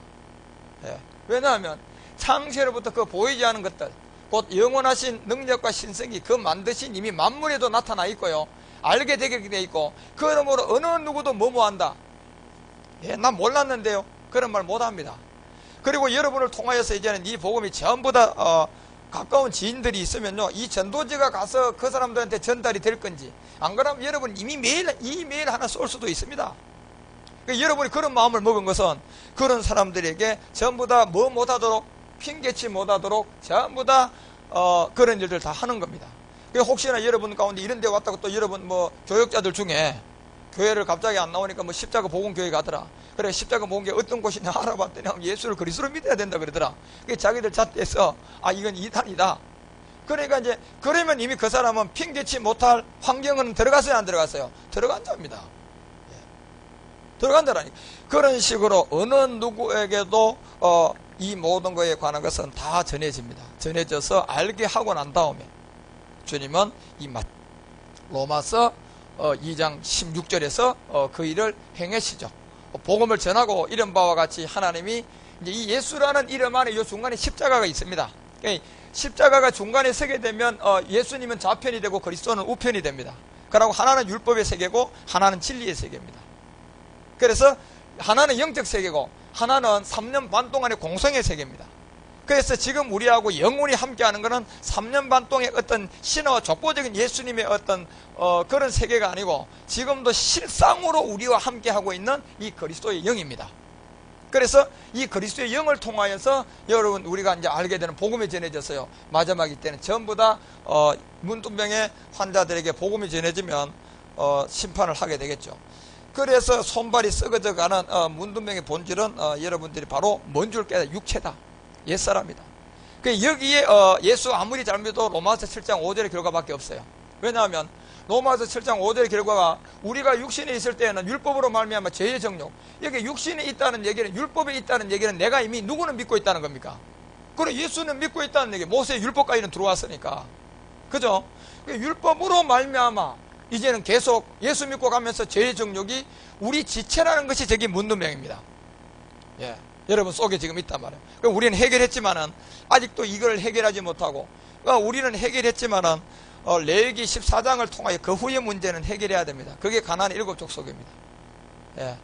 Speaker 1: 왜냐하면 창세로부터 그 보이지 않은 것들, 곧 영원하신 능력과 신성이 그 만드신 이미 만물에도 나타나 있고요, 알게 되게 돼 있고, 그러므로 어느 누구도 뭐뭐한다, 나 몰랐는데요, 그런 말 못합니다. 그리고 여러분을 통하여서 이제는 이 복음이 전부 다 가까운 지인들이 있으면요, 이 전도지가 가서 그 사람들한테 전달이 될 건지, 안 그러면 여러분 이미 이메일 하나 쏠 수도 있습니다. 그러니까 여러분이 그런 마음을 먹은 것은 그런 사람들에게 전부 다 뭐 못하도록, 핑계치 못하도록 전부 다 그런 일들 다 하는 겁니다. 혹시나 여러분 가운데 이런 데 왔다고 또 여러분 뭐 교역자들 중에 교회를 갑자기 안 나오니까 뭐 십자가 복음교회 가더라. 그래, 십자가 복음교회 어떤 곳이냐 알아봤더니 예수를 그리스도로 믿어야 된다 그러더라. 자기들 잣대에서 이건 이단이다. 그러니까 이제 그러면 이미 그 사람은 핑계치 못할 환경은 들어갔어요, 안 들어갔어요? 들어간 자입니다. 들어간다라니까. 그런 식으로 어느 누구에게도 이 모든 것에 관한 것은 다 전해집니다. 전해져서 알게 하고 난 다음에 주님은 이 로마서 2장 16절에서 그 일을 행하시죠. 복음을 전하고 이런 바와 같이 하나님이 이제 이 예수라는 이름 안에 이 중간에 십자가가 있습니다. 그러니까 십자가가 중간에 서게 되면 예수님은 좌편이 되고 그리스도는 우편이 됩니다. 그리고 하나는 율법의 세계고 하나는 진리의 세계입니다. 그래서 하나는 영적 세계고 하나는 3년 반 동안의 공생의 세계입니다. 그래서 지금 우리하고 영원히 함께하는 것은 3년 반 동의 어떤 신화와 족보적인 예수님의 어떤 그런 세계가 아니고 지금도 실상으로 우리와 함께하고 있는 이 그리스도의 영입니다. 그래서 이 그리스도의 영을 통하여서 여러분 우리가 이제 알게 되는 복음이 전해졌어요. 마지막 때는 전부 다 문둥병의 환자들에게 복음이 전해지면 심판을 하게 되겠죠. 그래서 손발이 썩어져가는 문둥병의 본질은 여러분들이 바로 뭔 줄 깨달아 육체다. 옛사람이다. 여기에 예수 아무리 잘 믿어도 로마서 7장 5절의 결과밖에 없어요. 왜냐하면 로마서 7장 5절의 결과가 우리가 육신에 있을 때에는 율법으로 말미암아 죄의 정욕, 여기 육신에 있다는 얘기는, 율법에 있다는 얘기는 내가 이미 누구는 믿고 있다는 겁니까? 그래, 예수는 믿고 있다는 얘기, 모세의 율법까지는 들어왔으니까, 그죠? 율법으로 말미암아 이제는 계속 예수 믿고 가면서 죄의 정욕이 우리 지체라는 것이 저기 문둥병입니다. 예, 여러분 속에 지금 있단 말이에요. 그럼 우리는 해결했지만은 아직도 이걸 해결하지 못하고, 우리는 해결했지만은 레위기 14장을 통하여 그 후의 문제는 해결해야 됩니다. 그게 가나안 7족속입니다. 예.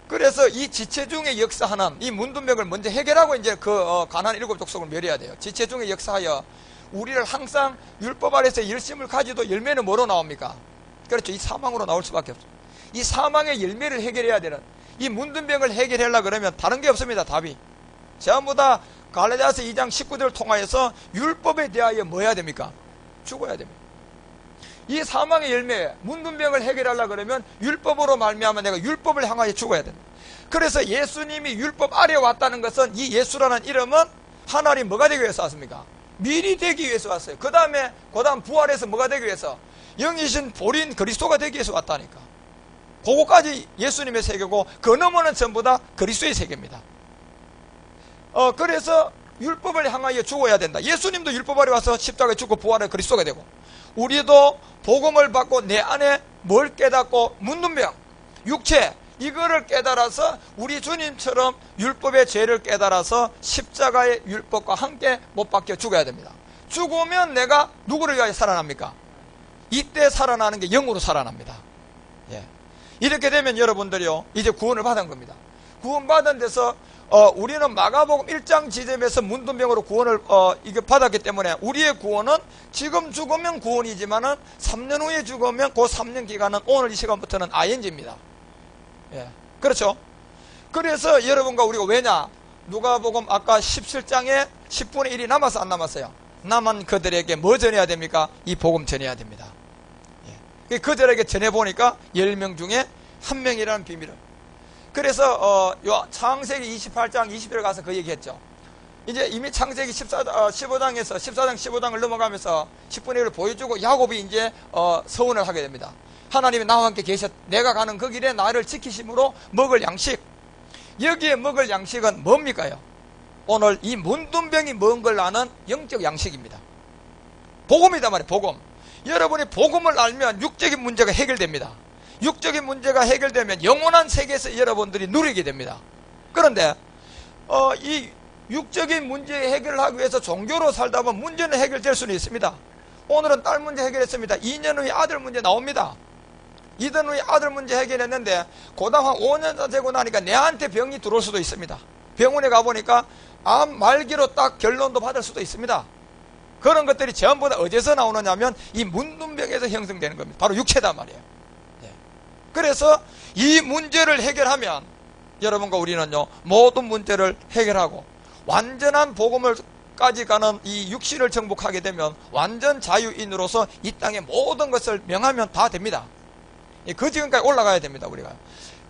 Speaker 1: 그래서 이 지체 중에 역사하는 이 문둥병을 먼저 해결하고 이제 그 가나안 7족속을 멸해야 돼요. 지체 중에 역사하여 우리를 항상 율법 아래서 열심을 가지도 열매는 뭐로 나옵니까? 그렇죠. 이 사망으로 나올 수밖에 없어요. 이 사망의 열매를 해결해야 되는, 이 문둥병을 해결하려고 그러면 다른 게 없습니다. 답이 전부 다 갈라디아서 2장 19절을 통하여서 율법에 대하여 뭐 해야 됩니까? 죽어야 됩니다. 이 사망의 열매, 문둥병을 해결하려고 그러면 율법으로 말미암아 내가 율법을 향하여 죽어야 된다. 그래서 예수님이 율법 아래에 왔다는 것은, 이 예수라는 이름은 하나님 뭐가 되기 위해서 왔습니까? 미리 되기 위해서 왔어요. 그 다음 부활해서 뭐가 되기 위해서? 영이신 보린 그리스도가 되기 위해서 왔다니까. 그거까지 예수님의 세계고, 그 너머는 전부 다 그리스도의 세계입니다. 그래서 율법을 향하여 죽어야 된다. 예수님도 율법 아래 와서 십자가에 죽고 부활해 그리스도가 되고, 우리도 복음을 받고 내 안에 뭘 깨닫고, 문둥병, 육체, 이거를 깨달아서 우리 주님처럼 율법의 죄를 깨달아서 십자가의 율법과 함께 못 박혀 죽어야 됩니다. 죽으면 내가 누구를 위하여 살아납니까? 이때 살아나는 게 영으로 살아납니다. 예. 이렇게 되면 여러분들이요, 이제 구원을 받은 겁니다. 구원받은 데서 우리는 마가복음 1장 지점에서 문둥병으로 구원을 이게 받았기 때문에, 우리의 구원은 지금 죽으면 구원이지만은 3년 후에 죽으면 그 3년 기간은 오늘 이 시간부터는 ING입니다. 예, 그렇죠. 그래서 여러분과 우리가 왜냐, 누가복음 아까 17장에 10분의 1이 남아서 안 남았어요. 남은 그들에게 뭐 전해야 됩니까? 이 복음 전해야 됩니다. 예. 그들에게 전해보니까 10명 중에 1명이라는 비밀을. 그래서 창세기 28장 20절에 가서 그 얘기했죠. 이제 이미 창세기 15장에서 14장 15장을 넘어가면서 10분의 1을 보여주고 야곱이 이제 서원을 하게 됩니다. 하나님이 나와 함께 계셨, 내가 가는 그 길에 나를 지키심으로 먹을 양식. 여기에 먹을 양식은 뭡니까요? 오늘 이 문둥병이 뭔 걸 아는 영적 양식입니다. 복음이다 말이에요. 복음. 여러분이 복음을 알면 육적인 문제가 해결됩니다. 육적인 문제가 해결되면 영원한 세계에서 여러분들이 누리게 됩니다. 그런데 이 육적인 문제 해결을 하기 위해서 종교로 살다 보면 문제는 해결될 수는 있습니다. 오늘은 딸 문제 해결했습니다. 2년 후에 아들 문제 나옵니다. 2년 후에 아들 문제 해결했는데 고당 한 5년 되고 나니까 내한테 병이 들어올 수도 있습니다. 병원에 가보니까 암 말기로 딱 결론도 받을 수도 있습니다. 그런 것들이 전부 다 어디서 나오느냐면 이 문둥병에서 형성되는 겁니다. 바로 육체단 말이에요. 그래서 이 문제를 해결하면 여러분과 우리는요, 모든 문제를 해결하고 완전한 복음을까지 가는 이 육신을 정복하게 되면 완전 자유인으로서 이 땅의 모든 것을 명하면 다 됩니다. 그 지금까지 올라가야 됩니다, 우리가.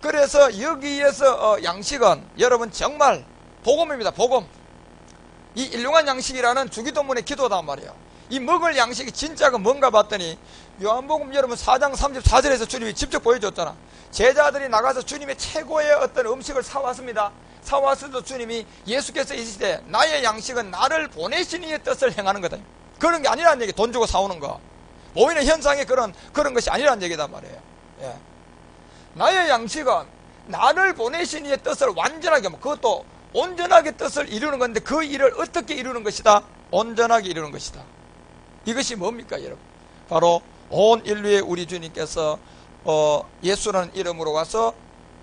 Speaker 1: 그래서 여기에서 양식은 여러분 정말 복음입니다. 복음. 이 일용한 양식이라는 주기도문의 기도단 말이에요. 이 먹을 양식이 진짜가 뭔가 봤더니 요한복음 여러분 4장 34절에서 주님이 직접 보여줬잖아. 제자들이 나가서 주님의 최고의 어떤 음식을 사왔습니다. 사왔을 때 주님이 예수께서 이시되 나의 양식은 나를 보내신 이의 뜻을 행하는 거다. 그런 게 아니라는 얘기. 돈 주고 사오는 거. 보이는 현상이 그런 것이 아니라는 얘기단 말이에요. 예. 나의 양식은 나를 보내신 이의 뜻을 완전하게, 그것도 온전하게 뜻을 이루는 건데 그 일을 어떻게 이루는 것이다? 온전하게 이루는 것이다. 이것이 뭡니까, 여러분? 바로 온 인류의 우리 주님께서 예수라는 이름으로 와서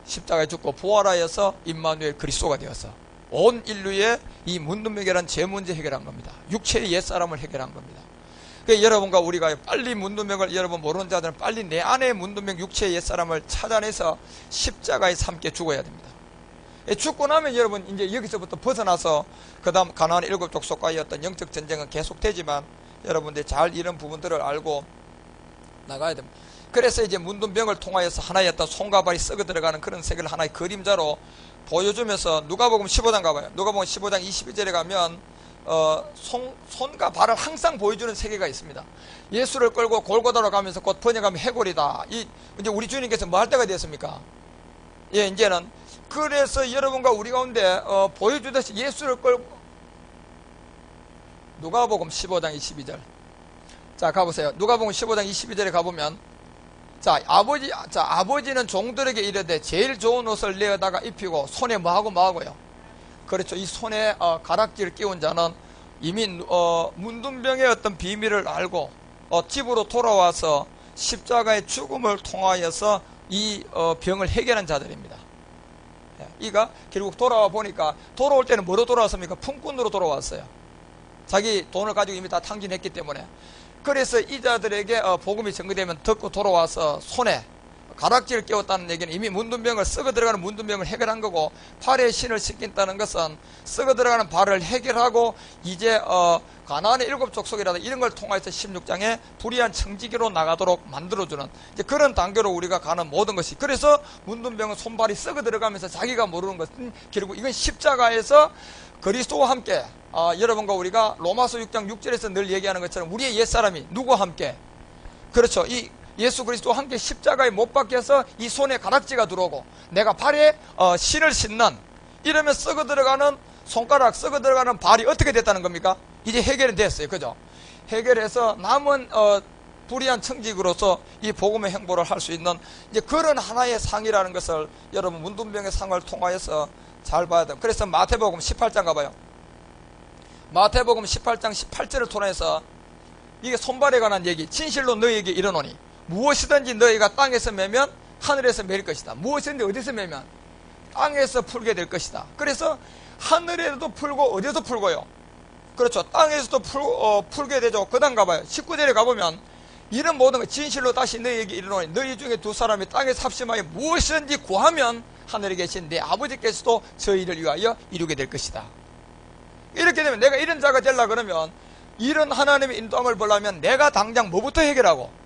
Speaker 1: 십자가에 죽고 부활하여서 임마누엘 그리스도가 되어서 온 인류의 이 문둥병이라는 죄 문제 해결한 겁니다. 육체의 옛사람을 해결한 겁니다. 그러니까 여러분과 우리가 빨리 문둥병을, 여러분 모르는 자들은 빨리 내 안에 문둥병 육체의 옛사람을 찾아내서 십자가에 함께 죽어야 됩니다. 죽고 나면 여러분 이제 여기서부터 벗어나서 그 다음 가나안 7족속과의 어떤 영적 전쟁은 계속되지만 여러분들 잘 이런 부분들을 알고 나가야 됩니다. 그래서 이제 문둥병을 통하여서 하나의 어떤 손과 발이 썩어 들어가는 그런 세계를 하나의 그림자로 보여주면서 누가복음 15장 가봐요. 누가복음 15장 22절에 가면 손과 발을 항상 보여주는 세계가 있습니다. 예수를 끌고 골고다로 가면서 곧 번역하면 해골이다. 이제 우리 주님께서 뭐 할 때가 됐습니까? 예, 이제는 그래서 여러분과 우리 가운데 보여주듯이 예수를 끌고 누가복음 15장 22절. 자, 가보세요. 누가복음 15장 22절에 가보면 아버지는 종들에게 이르되 제일 좋은 옷을 내어다가 입히고 손에 뭐하고요? 그렇죠. 이 손에 가락지를 끼운 자는 이미 문둥병의 어떤 비밀을 알고 집으로 돌아와서 십자가의 죽음을 통하여서 이 병을 해결한 자들입니다. 이가 결국 돌아와 보니까 돌아올 때는 뭐로 돌아왔습니까? 품꾼으로 돌아왔어요. 자기 돈을 가지고 이미 다 탕진했기 때문에. 그래서 이 자들에게 복음이 전개되면 듣고 돌아와서 손에 가락지를 끼웠다는 얘기는 이미 문둥병을 썩어 들어가는 문둥병을 해결한 거고, 팔에 신을 신긴다는 것은 썩어 들어가는 발을 해결하고 이제 가나안의 7 족속이라든가 이런 걸 통해서 16장에 불의한 청지기로 나가도록 만들어주는 이제 그런 단계로 우리가 가는 모든 것이, 그래서 문둥병은 손발이 썩어 들어가면서 자기가 모르는 것은 결국 이건 십자가에서 그리스도와 함께 여러분과 우리가 로마서 6장 6절에서 늘 얘기하는 것처럼 우리의 옛사람이 누구와 함께, 그렇죠, 이 예수 그리스도와 함께 십자가에 못 박혀서 이 손에 가락지가 들어오고 내가 발에 신을 신는, 이러면 썩어 들어가는 손가락, 썩어 들어가는 발이 어떻게 됐다는 겁니까? 이제 해결이 됐어요. 그죠? 해결해서 남은 불의한 청직으로서 이 복음의 행보를 할 수 있는 이제 그런 하나의 상이라는 것을 여러분 문둥병의 상을 통하여서 잘 봐야 돼요. 그래서 마태복음 18장 가봐요. 마태복음 18장 18절을 통해서 이게 손발에 관한 얘기, 진실로 너희에게 이르노니 무엇이든지 너희가 땅에서 매면 하늘에서 매일 것이다. 무엇이든지 어디서 매면 땅에서 풀게 될 것이다. 그래서 하늘에도 풀고 어디서 풀고요? 그렇죠. 땅에서도 풀게 되죠. 그 다음 가봐요. 19절에 가보면 이런 모든 것 진실로 다시 너희에게 이르노니 너희 중에 두 사람이 땅에서 합심하여 무엇이든지 구하면 하늘에 계신 내 아버지께서도 저희를 위하여 이루게 될 것이다. 이렇게 되면 내가 이런 자가 되려고 그러면 이런 하나님의 인도함을 보려면 내가 당장 뭐부터 해결하고,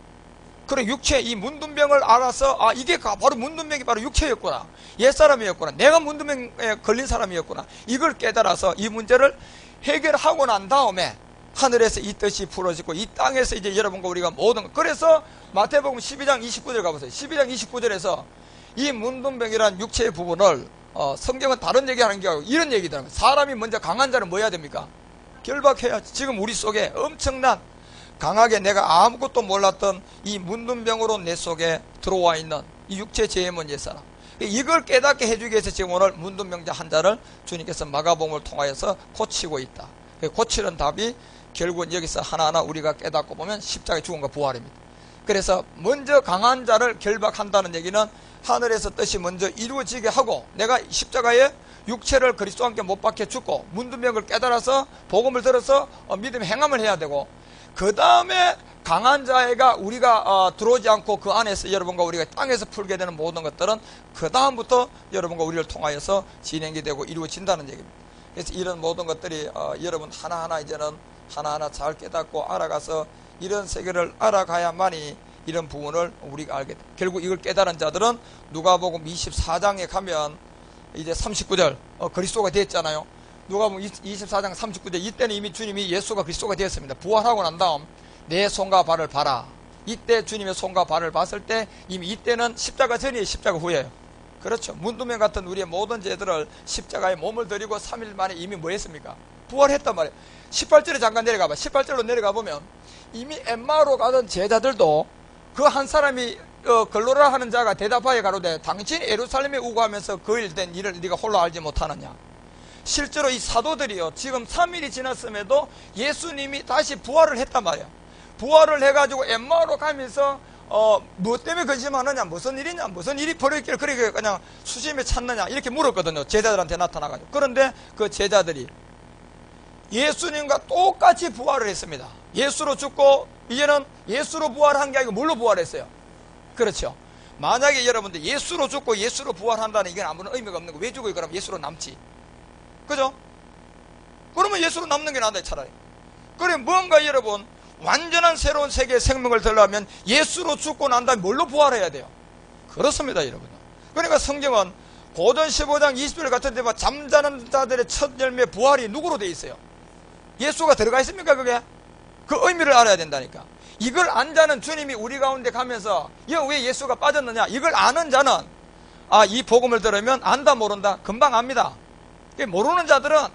Speaker 1: 그래 육체, 이 문둥병을 알아서 이게 바로 문둥병이 바로 육체였구나, 옛사람이었구나, 내가 문둥병에 걸린 사람이었구나, 이걸 깨달아서 이 문제를 해결하고 난 다음에 하늘에서 이 뜻이 풀어지고 이 땅에서 이제 여러분과 우리가 모든, 그래서 마태복음 12장 29절 가보세요. 12장 29절에서 이 문둥병이란 육체의 부분을 성경은 다른 얘기하는 게 아니고 이런 얘기더라고요. 사람이 먼저 강한 자는 뭐 해야 됩니까? 결박해야지. 지금 우리 속에 엄청난 강하게 내가 아무것도 몰랐던 이 문둥병으로 내 속에 들어와 있는 이 육체 제해문 옛사람, 이걸 깨닫게 해주기 위해서 지금 오늘 문둥병자 환자를 주님께서 마가복음을 통하여서 고치고 있다. 고치는 답이 결국은 여기서 하나하나 우리가 깨닫고 보면 십자가의 죽음과 부활입니다. 그래서 먼저 강한 자를 결박한다는 얘기는 하늘에서 뜻이 먼저 이루어지게 하고 내가 십자가에 육체를 그리스도와 함께 못 박혀 죽고 문둥병을 깨달아서 복음을 들어서 믿음의 행함을 해야 되고, 그 다음에 강한 자애가 우리가 들어오지 않고 그 안에서 여러분과 우리가 땅에서 풀게 되는 모든 것들은 그 다음부터 여러분과 우리를 통하여서 진행이 되고 이루어진다는 얘기입니다. 그래서 이런 모든 것들이 여러분 하나하나 이제는 하나하나 잘 깨닫고 알아가서 이런 세계를 알아가야만이 이런 부분을 우리가 알게 돼. 결국 이걸 깨달은 자들은 누가복음 24장에 가면 이제 39절 그리스도가 됐잖아요. 누가복음 24장 39절, 이때는 이미 주님이 예수가 그리스도가 되었습니다. 부활하고 난 다음 내 손과 발을 봐라. 이때 주님의 손과 발을 봤을 때 이미 이때는 십자가 전이에요, 십자가 후에요. 그렇죠. 문둥병 같은 우리의 모든 죄들을 십자가에 몸을 들이고 3일 만에 이미 뭐 했습니까? 부활했단 말이에요. 18절에 잠깐 내려가봐. 18절로 내려가 보면 이미 엠마오로 가던 제자들도 그 한 사람이 걸로라 하는 자가 대답하여 가로되 당신이 예루살렘에 오고 하면서 그 일 된 일을 네가 홀로 알지 못하느냐. 실제로 이 사도들이요, 지금 3일이 지났음에도 예수님이 다시 부활을 했단 말이에요. 부활을 해가지고 엠마오로 가면서 무엇 때문에 근심하느냐, 무슨 일이냐, 무슨 일이 벌어졌길래 그렇게 그냥 수심에 찾느냐 이렇게 물었거든요. 제자들한테 나타나가지고. 그런데 그 제자들이 예수님과 똑같이 부활을 했습니다. 예수로 죽고 이제는 예수로 부활한 게 아니고 뭘로 부활했어요? 그렇죠. 만약에 여러분들 예수로 죽고 예수로 부활한다는 이건 아무런 의미가 없는 거. 왜 죽어요? 그럼 예수로 남지. 그죠? 그러면 예수로 남는 게 낫다 차라리. 그래 뭔가 여러분 완전한 새로운 세계의 생명을 들려면 예수로 죽고 난 다음에 뭘로 부활해야 돼요? 그렇습니다, 여러분. 그러니까 성경은 고전 15장 20절 같은 데만 잠자는 자들의 첫 열매 부활이 누구로 돼 있어요? 예수가 들어가 있습니까, 그게? 그 의미를 알아야 된다니까. 이걸 안 자는 주님이 우리 가운데 가면서 왜 예수가 빠졌느냐? 이걸 아는 자는 이 복음을 들으면 안다 모른다? 금방 압니다. 모르는 자들은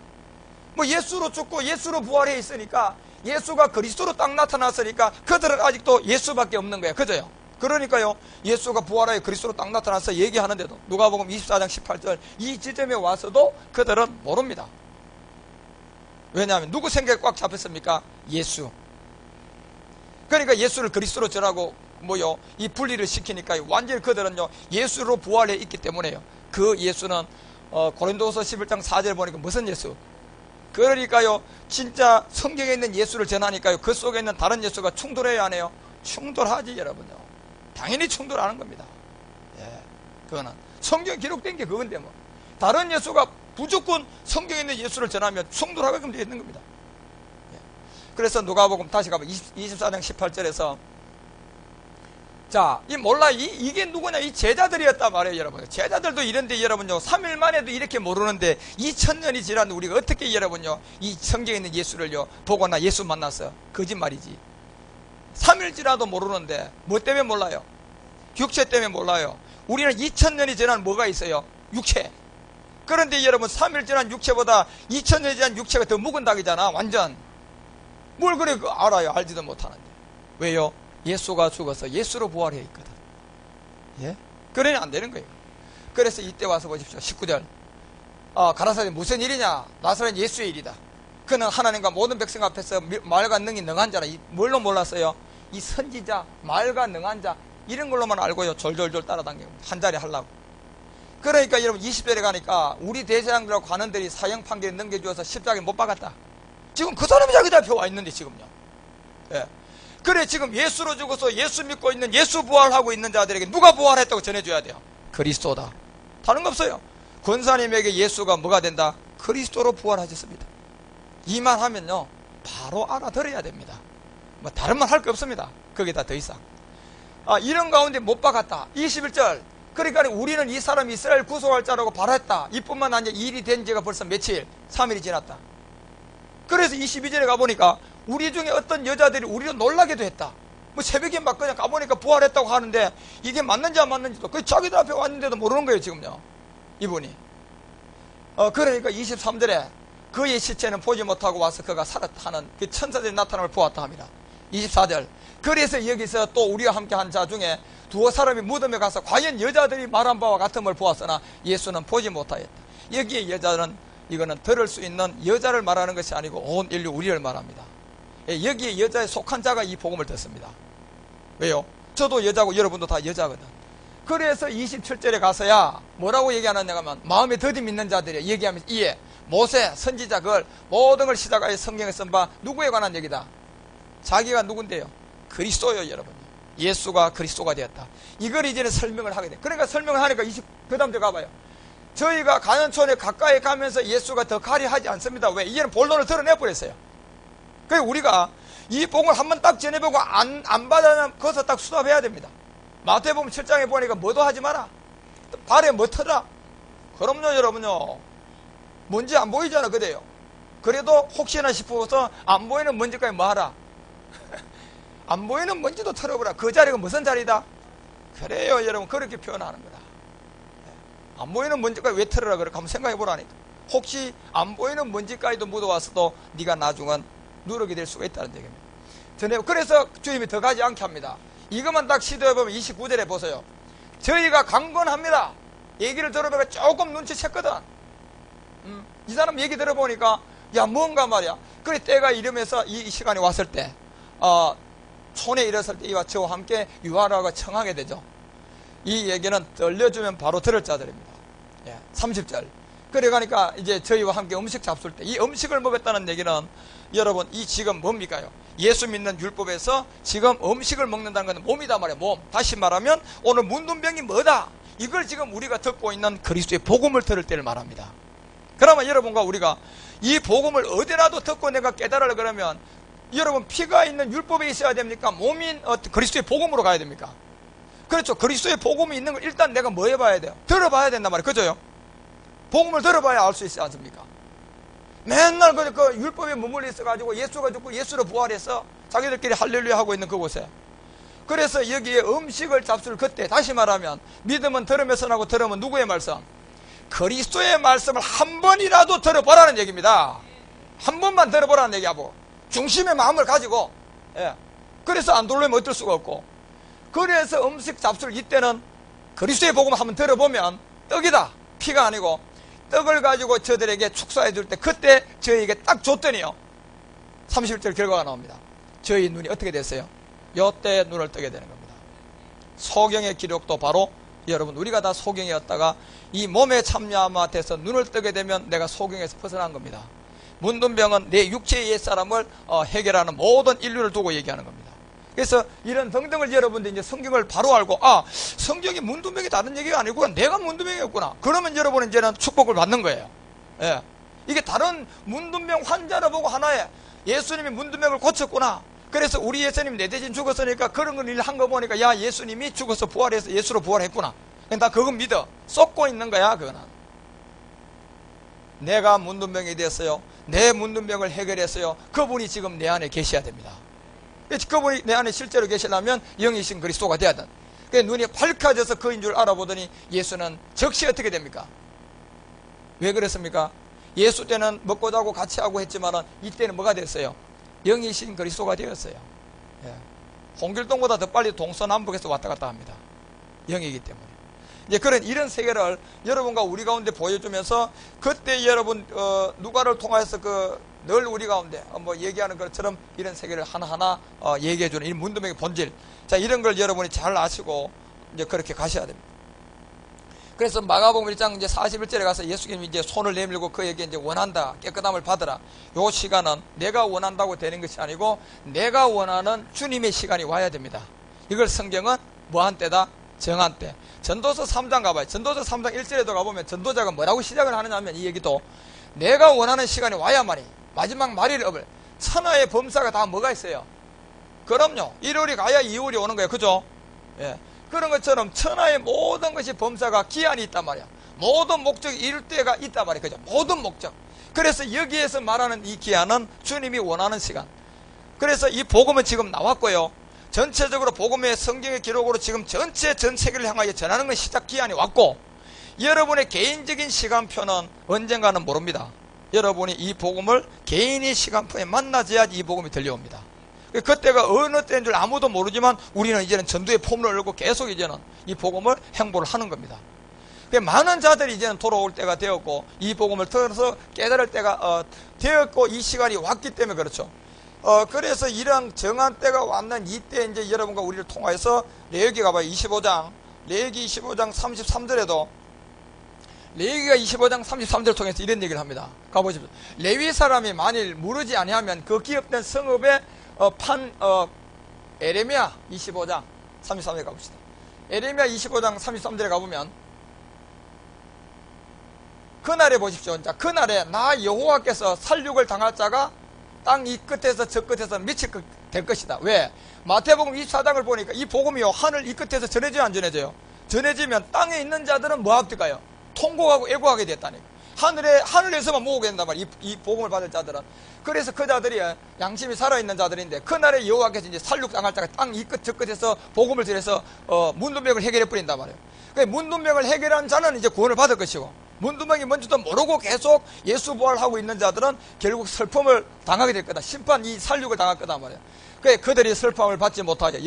Speaker 1: 뭐 예수로 죽고 예수로 부활해 있으니까, 예수가 그리스도로 딱 나타났으니까 그들은 아직도 예수밖에 없는 거예요. 그죠요? 그러니까요, 예수가 부활하여 그리스도로 딱 나타나서 얘기하는데도 누가복음 24장 18절 이 지점에 와서도 그들은 모릅니다. 왜냐하면 누구 생각에 꽉 잡혔습니까? 예수. 그러니까 예수를 그리스도로 전하고 이 분리를 시키니까 완전히 그들은요 예수로 부활해 있기 때문에요. 그 예수는 고린도서 11장 4절 보니까 무슨 예수? 그러니까요 진짜 성경에 있는 예수를 전하니까요 그 속에 있는 다른 예수가 충돌해야 하네요. 충돌하지, 여러분요. 당연히 충돌하는 겁니다. 그거는 성경에 기록된 게 그건데 뭐 다른 예수가 무조건 성경에 있는 예수를 전하면 충돌하게끔 되어 있는 겁니다. 그래서 누가복음 다시 가면 24장 18절에서 자, 몰라 이게 누구냐? 이 제자들이었단 말이에요, 여러분. 제자들도 이런데 여러분요 3일 만에도 이렇게 모르는데 2000년이 지난 우리가 어떻게 여러분요 이 성경에 있는 예수를요 보거나 예수 만났어요? 거짓말이지. 3일 지나도 모르는데 뭐 때문에 몰라요? 육체 때문에 몰라요. 우리는 2000년이 지난 뭐가 있어요? 육체. 그런데 여러분 3일 지난 육체보다 2000년이 지난 육체가 더 묵은 닭이잖아. 완전. 뭘 그래 알아요? 알지도 못하는데. 왜요? 예수가 죽어서 예수로 부활해 있거든. 예? 그러니 안 되는 거예요. 그래서 이때 와서 보십시오. 19절. 가라사대 무슨 일이냐? 나사렛 예수의 일이다. 그는 하나님과 모든 백성 앞에서 말과 능히 능한 자라. 뭘로 몰랐어요? 이 선지자, 말과 능한 자 이런 걸로만 알고요 졸졸졸 따라다니고 한 자리 하려고. 그러니까 여러분 20절에 가니까 우리 대제사장들과 관원들이 사형 판결을 넘겨주어서 십자가에 못 박았다. 지금 그 사람이 자기 앞에 와 있는데 지금요. 예. 그래 지금 예수로 죽어서 예수 믿고 있는 예수 부활하고 있는 자들에게 누가 부활했다고 전해줘야 돼요? 그리스도다. 다른 거 없어요. 권사님에게 예수가 뭐가 된다? 그리스도로 부활하셨습니다. 이만 하면요 바로 알아들어야 됩니다. 뭐 다른 말 할 거 없습니다. 거기다 더 이상. 이런 가운데 못 박았다. 21절. 그러니까 우리는 이 사람이 이스라엘 구속할 자라고 바랬다. 이뿐만 아니라 일이 된 지가 벌써 며칠? 3일이 지났다. 그래서 22절에 가보니까 우리 중에 어떤 여자들이 우리를 놀라게도 했다. 뭐 새벽에 막 그냥 가보니까 부활했다고 하는데 이게 맞는지 안 맞는지도 그 자기들 앞에 왔는데도 모르는 거예요 지금요. 이분이. 그러니까 23절에 그의 시체는 보지 못하고 와서 그가 살았다는 그 천사들이 나타남을 보았다 합니다. 24절. 그래서 여기서 또 우리와 함께 한 자 중에 두어 사람이 무덤에 가서 과연 여자들이 말한 바와 같음을 보았으나 예수는 보지 못하였다. 여기에 여자는 이거는 들을 수 있는 여자를 말하는 것이 아니고 온 인류 우리를 말합니다. 여기에 여자에 속한 자가 이 복음을 듣습니다. 왜요? 저도 여자고 여러분도 다 여자거든. 그래서 27절에 가서야 뭐라고 얘기하느냐 하면 마음에 더디 믿는 자들이 얘기하면서 이에 모세 선지자 그걸 모든 걸 시작하여 성경에 쓴 바 누구에 관한 얘기다? 자기가 누군데요? 그리스도요, 여러분. 예수가 그리스도가 되었다. 이걸 이제는 설명을 하게 돼. 그러니까 설명을 하니까 그 다음 저 가봐요. 저희가 가는촌에 가까이 가면서 예수가 더 가리하지 않습니다. 왜? 이제는 본론을 드러내버렸어요. 그러니까 우리가 이 복음을 한번 딱 전해보고 안 받아면 거기서 딱 수답해야 됩니다. 마태복음 7장에 보니까 뭐도 하지 마라. 발에 뭐 터라. 그럼요, 여러분요. 먼지 안 보이잖아, 그래요. 그래도 혹시나 싶어서 안 보이는 먼지까지 뭐 하라. 안 보이는 먼지도 털어보라. 그 자리가 무슨 자리다? 그래요, 여러분. 그렇게 표현하는 거다. 안 보이는 먼지까지 왜 털어라 그래? 한번 생각해 보라니까. 혹시 안 보이는 먼지까지도 묻어왔어도 네가 나중은 누르게 될 수가 있다는 얘기입니다. 그래서 주님이 더 가지 않게 합니다. 이것만 딱 시도해보면 29절에 보세요. 저희가 강건합니다. 얘기를 들어보니까 조금 눈치챘거든. 이 사람 얘기 들어보니까 야 뭔가 말이야. 그래 때가 이러면서 이 시간이 왔을 때 촌에 일었을 때 이와 저와 함께 유하라고 청하게 되죠. 이 얘기는 들려주면 바로 들을 자들입니다. 30절. 그래 가니까 이제 저희와 함께 음식 잡술 때 이 음식을 먹었다는 얘기는 여러분 이 지금 뭡니까요? 예수 믿는 율법에서 지금 음식을 먹는다는 것은 몸이다 말이에요. 몸. 다시 말하면 오늘 문둥병이 뭐다? 이걸 지금 우리가 듣고 있는 그리스도의 복음을 들을 때를 말합니다. 그러면 여러분과 우리가 이 복음을 어디라도 듣고 내가 깨달으려 그러면 여러분 피가 있는 율법에 있어야 됩니까? 몸인 그리스도의 복음으로 가야 됩니까? 그렇죠. 그리스도의 복음이 있는 걸 일단 내가 뭐 해봐야 돼요? 들어봐야 된단 말이에요. 그죠요? 복음을 들어봐야 알 수 있지 않습니까? 맨날 그 율법에 머물러 있어가지고 예수가 죽고 예수로 부활해서 자기들끼리 할렐루야 하고 있는 그곳에, 그래서 여기에 음식을 잡술 그때, 다시 말하면 믿음은 들으면서 나고 들으면 누구의 말씀? 그리스도의 말씀을 한 번이라도 들어보라는 얘기입니다. 한 번만 들어보라는 얘기하고 중심의 마음을 가지고, 예. 그래서 안 들으면 어쩔 수가 없고, 그래서 음식 잡술 이때는 그리스도의 복음을 한번 들어보면 떡이다, 피가 아니고 떡을 가지고 저들에게 축사해 줄 때, 그때 저희에게 딱 줬더니요 31절 결과가 나옵니다. 저희 눈이 어떻게 됐어요? 요때 눈을 뜨게 되는 겁니다. 소경의 기록도 바로 여러분 우리가 다 소경이었다가 이 몸에 참여함과 돼서 눈을 뜨게 되면 내가 소경에서 벗어난 겁니다. 문둥병은 내 육체의 옛사람을 해결하는 모든 인류를 두고 얘기하는 겁니다. 그래서 이런 등등을 여러분들 이제 성경을 바로 알고, 아, 성경이 문둥병이 다른 얘기가 아니고 내가 문둥병이었구나. 그러면 여러분은 이제는 축복을 받는 거예요. 예. 이게 다른 문둥병 환자를 보고 하나에 예수님이 문둥병을 고쳤구나. 그래서 우리 예수님 내 대신 죽었으니까 그런 걸 일 한 거 보니까, 야, 예수님이 죽어서 부활해서 예수로 부활했구나. 나 그건 믿어. 쏟고 있는 거야, 그거는. 내가 문둥병이 됐어요. 내 문둥병을 해결했어요. 그분이 지금 내 안에 계셔야 됩니다. 그분이 내 안에 실제로 계시려면 영이신 그리스도가 돼야 돼. 눈이 밝아져서 그인 줄 알아보더니 예수는 즉시 어떻게 됩니까? 왜 그랬습니까? 예수 때는 먹고 자고 같이 하고 했지만은 이때는 뭐가 됐어요? 영이신 그리스도가 되었어요. 예. 홍길동보다 더 빨리 동서남북에서 왔다 갔다 합니다. 영이기 때문에. 이제 이런 세계를 여러분과 우리 가운데 보여주면서, 그때 여러분 누가를 통해서 늘 우리 가운데 뭐 얘기하는 것처럼 이런 세계를 하나하나 얘기해주는 이 문둥병의 본질, 자, 이런 걸 여러분이 잘 아시고 이제 그렇게 가셔야 됩니다. 그래서 마가복음 1장 이제 41절에 가서 예수님이 이제 손을 내밀고 그에게 이제 원한다, 깨끗함을 받으라. 요 시간은 내가 원한다고 되는 것이 아니고 내가 원하는 주님의 시간이 와야 됩니다. 이걸 성경은 뭐한 때다? 정한 때. 전도서 3장 가봐요. 전도서 3장 1절에도 가보면 전도자가 뭐라고 시작을 하느냐 하면 이 얘기도, 내가 원하는 시간이 와야만이 마지막 말일 업을, 천하의 범사가 다 뭐가 있어요? 그럼요, 1월이 가야 2월이 오는 거예요. 그죠? 예. 그런 것처럼 천하의 모든 것이 범사가 기한이 있단 말이야. 모든 목적이 이룰 때가 있단 말이야. 그죠? 모든 목적. 그래서 여기에서 말하는 이 기한은 주님이 원하는 시간. 그래서 이 복음은 지금 나왔고요. 전체적으로 복음의 성경의 기록으로 지금 전 세계를 향하여 전하는 건 시작 기한이 왔고, 여러분의 개인적인 시간표는 언젠가는 모릅니다. 여러분이 이 복음을 개인의 시간표에 만나줘야지 이 복음이 들려옵니다. 그때가 어느 때인 줄 아무도 모르지만 우리는 이제는 전도의 포문을 열고 계속 이제는 이 복음을 행보를 하는 겁니다. 많은 자들이 이제는 돌아올 때가 되었고, 이 복음을 들어서 깨달을 때가 되었고, 이 시간이 왔기 때문에 그렇죠. 그래서 이런 정한 때가 왔는 이때 이제 여러분과 우리를 통하여서 레위기 가봐요. 25장, 레위기 25장 33절에도 레위기가 25장 33절을 통해서 이런 얘기를 합니다. 가보십시오. 레위 사람이 만일 무르지 아니하면 그 기업된 성읍에 에레미야 25장 33절에 가봅시다. 에레미야 25장 33절에 가보면, 그날에 보십시오. 자, 그날에 나 여호와께서 살육을 당할 자가 땅 이 끝에서 저 끝에서 미칠 될 것이다. 왜? 마태복음 24장을 보니까 이 복음이요, 하늘 이 끝에서 전해져요, 안 전해져요? 전해지면 땅에 있는 자들은 뭐 합니까요? 통곡하고 애고하게 됐다니까. 하늘에서만 모으게 된단 말이에요. 이 복음을 받을 자들은. 그래서 그 자들이 양심이 살아있는 자들인데, 그날에 여호와께서 이제 살육 당할 자가 땅 이 끝 저 끝에서 복음을 전해서 문둥병을 해결해 버린단 말이에요. 그러니까 문둥병을 해결한 자는 이제 구원을 받을 것이고, 문둥병이 뭔지도 모르고 계속 예수 부활하고 있는 자들은 결국 슬픔을 당하게 될 거다. 심판, 이 살육을 당할 거다 말이에요. 그러니까 그들이 슬픔을 받지 못하죠.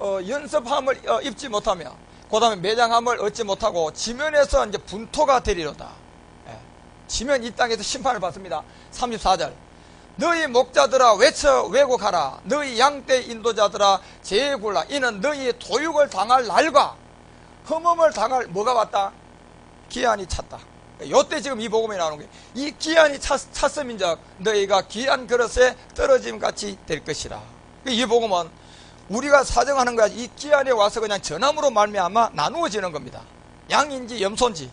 Speaker 1: 연습함을 입지 못하며, 그 다음에 매장함을 얻지 못하고 지면에서 이제 분토가 되리로다. 예. 지면 이 땅에서 심판을 받습니다. 34절. 너희 목자들아 외쳐 왜곡하라. 너희 양떼 인도자들아 재굴라. 이는 너희 도육을 당할 날과 흠음을 당할 뭐가 왔다? 기한이 찼다. 요때 지금 이 복음이 나오는 거예요. 이 기한이 찼음인즉 너희가 귀한 그릇에 떨어짐같이 될 것이라. 이 복음은 우리가 사정하는 거야. 이 기한에 와서 그냥 전함으로 말미암아 나누어지는 겁니다. 양인지 염소인지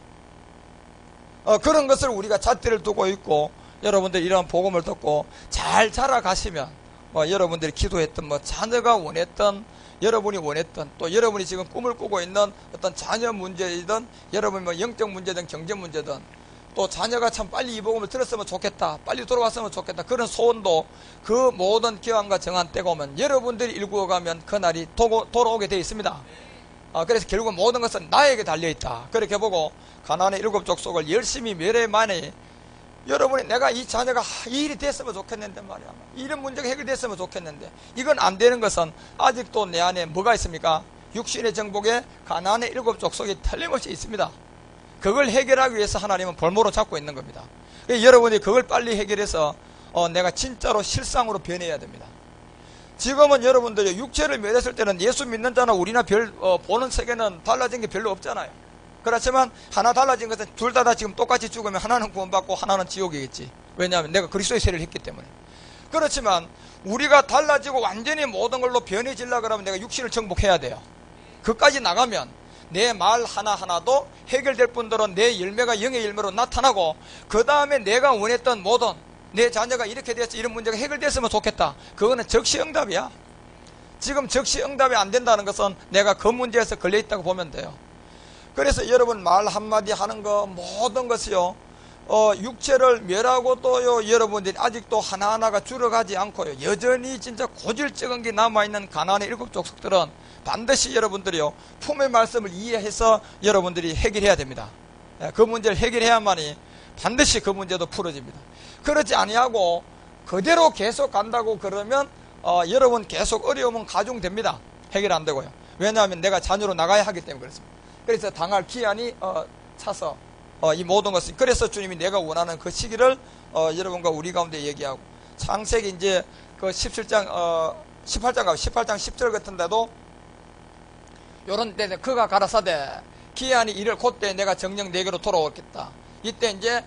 Speaker 1: 그런 것을 우리가 잣대를 두고 있고, 여러분들이 이런 복음을 듣고 잘 자라가시면 여러분들이 기도했던 자녀가 원했던, 여러분이 원했던, 또 여러분이 지금 꿈을 꾸고 있는 어떤 자녀 문제이든 여러분 영적 문제든 경제 문제든, 또 자녀가 참 빨리 이 복음을 들었으면 좋겠다, 빨리 돌아왔으면 좋겠다, 그런 소원도 그 모든 기한과 정한 때가 오면 여러분들이 일구어가면 그날이 돌아오게 되어 있습니다. 그래서 결국 모든 것은 나에게 달려있다, 그렇게 보고 가나안의 7 족속을 열심히 멸해만이 여러분이 내가 이 자녀가 이 일이 됐으면 좋겠는데 말이야, 이런 문제가 해결됐으면 좋겠는데, 이건 안 되는 것은 아직도 내 안에 뭐가 있습니까? 육신의 정복에 가나안의 7 족속이 틀림없이 있습니다. 그걸 해결하기 위해서 하나님은 볼모로 잡고 있는 겁니다. 여러분이 그걸 빨리 해결해서 내가 진짜로 실상으로 변해야 됩니다. 지금은 여러분들이 육체를 멸했을 때는 예수 믿는 자나 우리나 보는 세계는 달라진 게 별로 없잖아요. 그렇지만 하나 달라진 것은 둘 다 지금 똑같이 죽으면 하나는 구원받고 하나는 지옥이겠지. 왜냐하면 내가 그리스도의 세례를 했기 때문에. 그렇지만 우리가 달라지고 완전히 모든 걸로 변해지려고 그러면 내가 육신을 정복해야 돼요. 그까지 나가면 내 말 하나하나도 해결될 뿐더러 내 열매가 영의 열매로 나타나고, 그 다음에 내가 원했던 모든 내 자녀가 이렇게 돼서 이런 문제가 해결됐으면 좋겠다, 그거는 적시응답이야. 지금 적시응답이 안 된다는 것은 내가 그 문제에서 걸려있다고 보면 돼요. 그래서 여러분 말 한마디 하는 거 모든 것이요, 육체를 멸하고 또요, 여러분들이 아직도 하나하나가 줄어가지 않고요, 여전히 진짜 고질적인 게 남아있는 가나안의 7 족속들은 반드시 여러분들이요, 품의 말씀을 이해해서 여러분들이 해결해야 됩니다. 그 문제를 해결해야만이 반드시 그 문제도 풀어집니다. 그렇지 아니하고 그대로 계속 간다고 그러면 여러분 계속 어려움은 가중됩니다. 해결 안 되고요. 왜냐하면 내가 자녀로 나가야 하기 때문에 그렇습니다. 그래서 당할 기한이 차서 이 모든 것을, 그래서 주님이 내가 원하는 그 시기를 여러분과 우리 가운데 얘기하고, 창세기 이제 그 18장 10절 같은 데도 요런 때 그가 가라사대 기한이 이를 곧때 내가 정녕 내게로 돌아오겠다. 이때 이제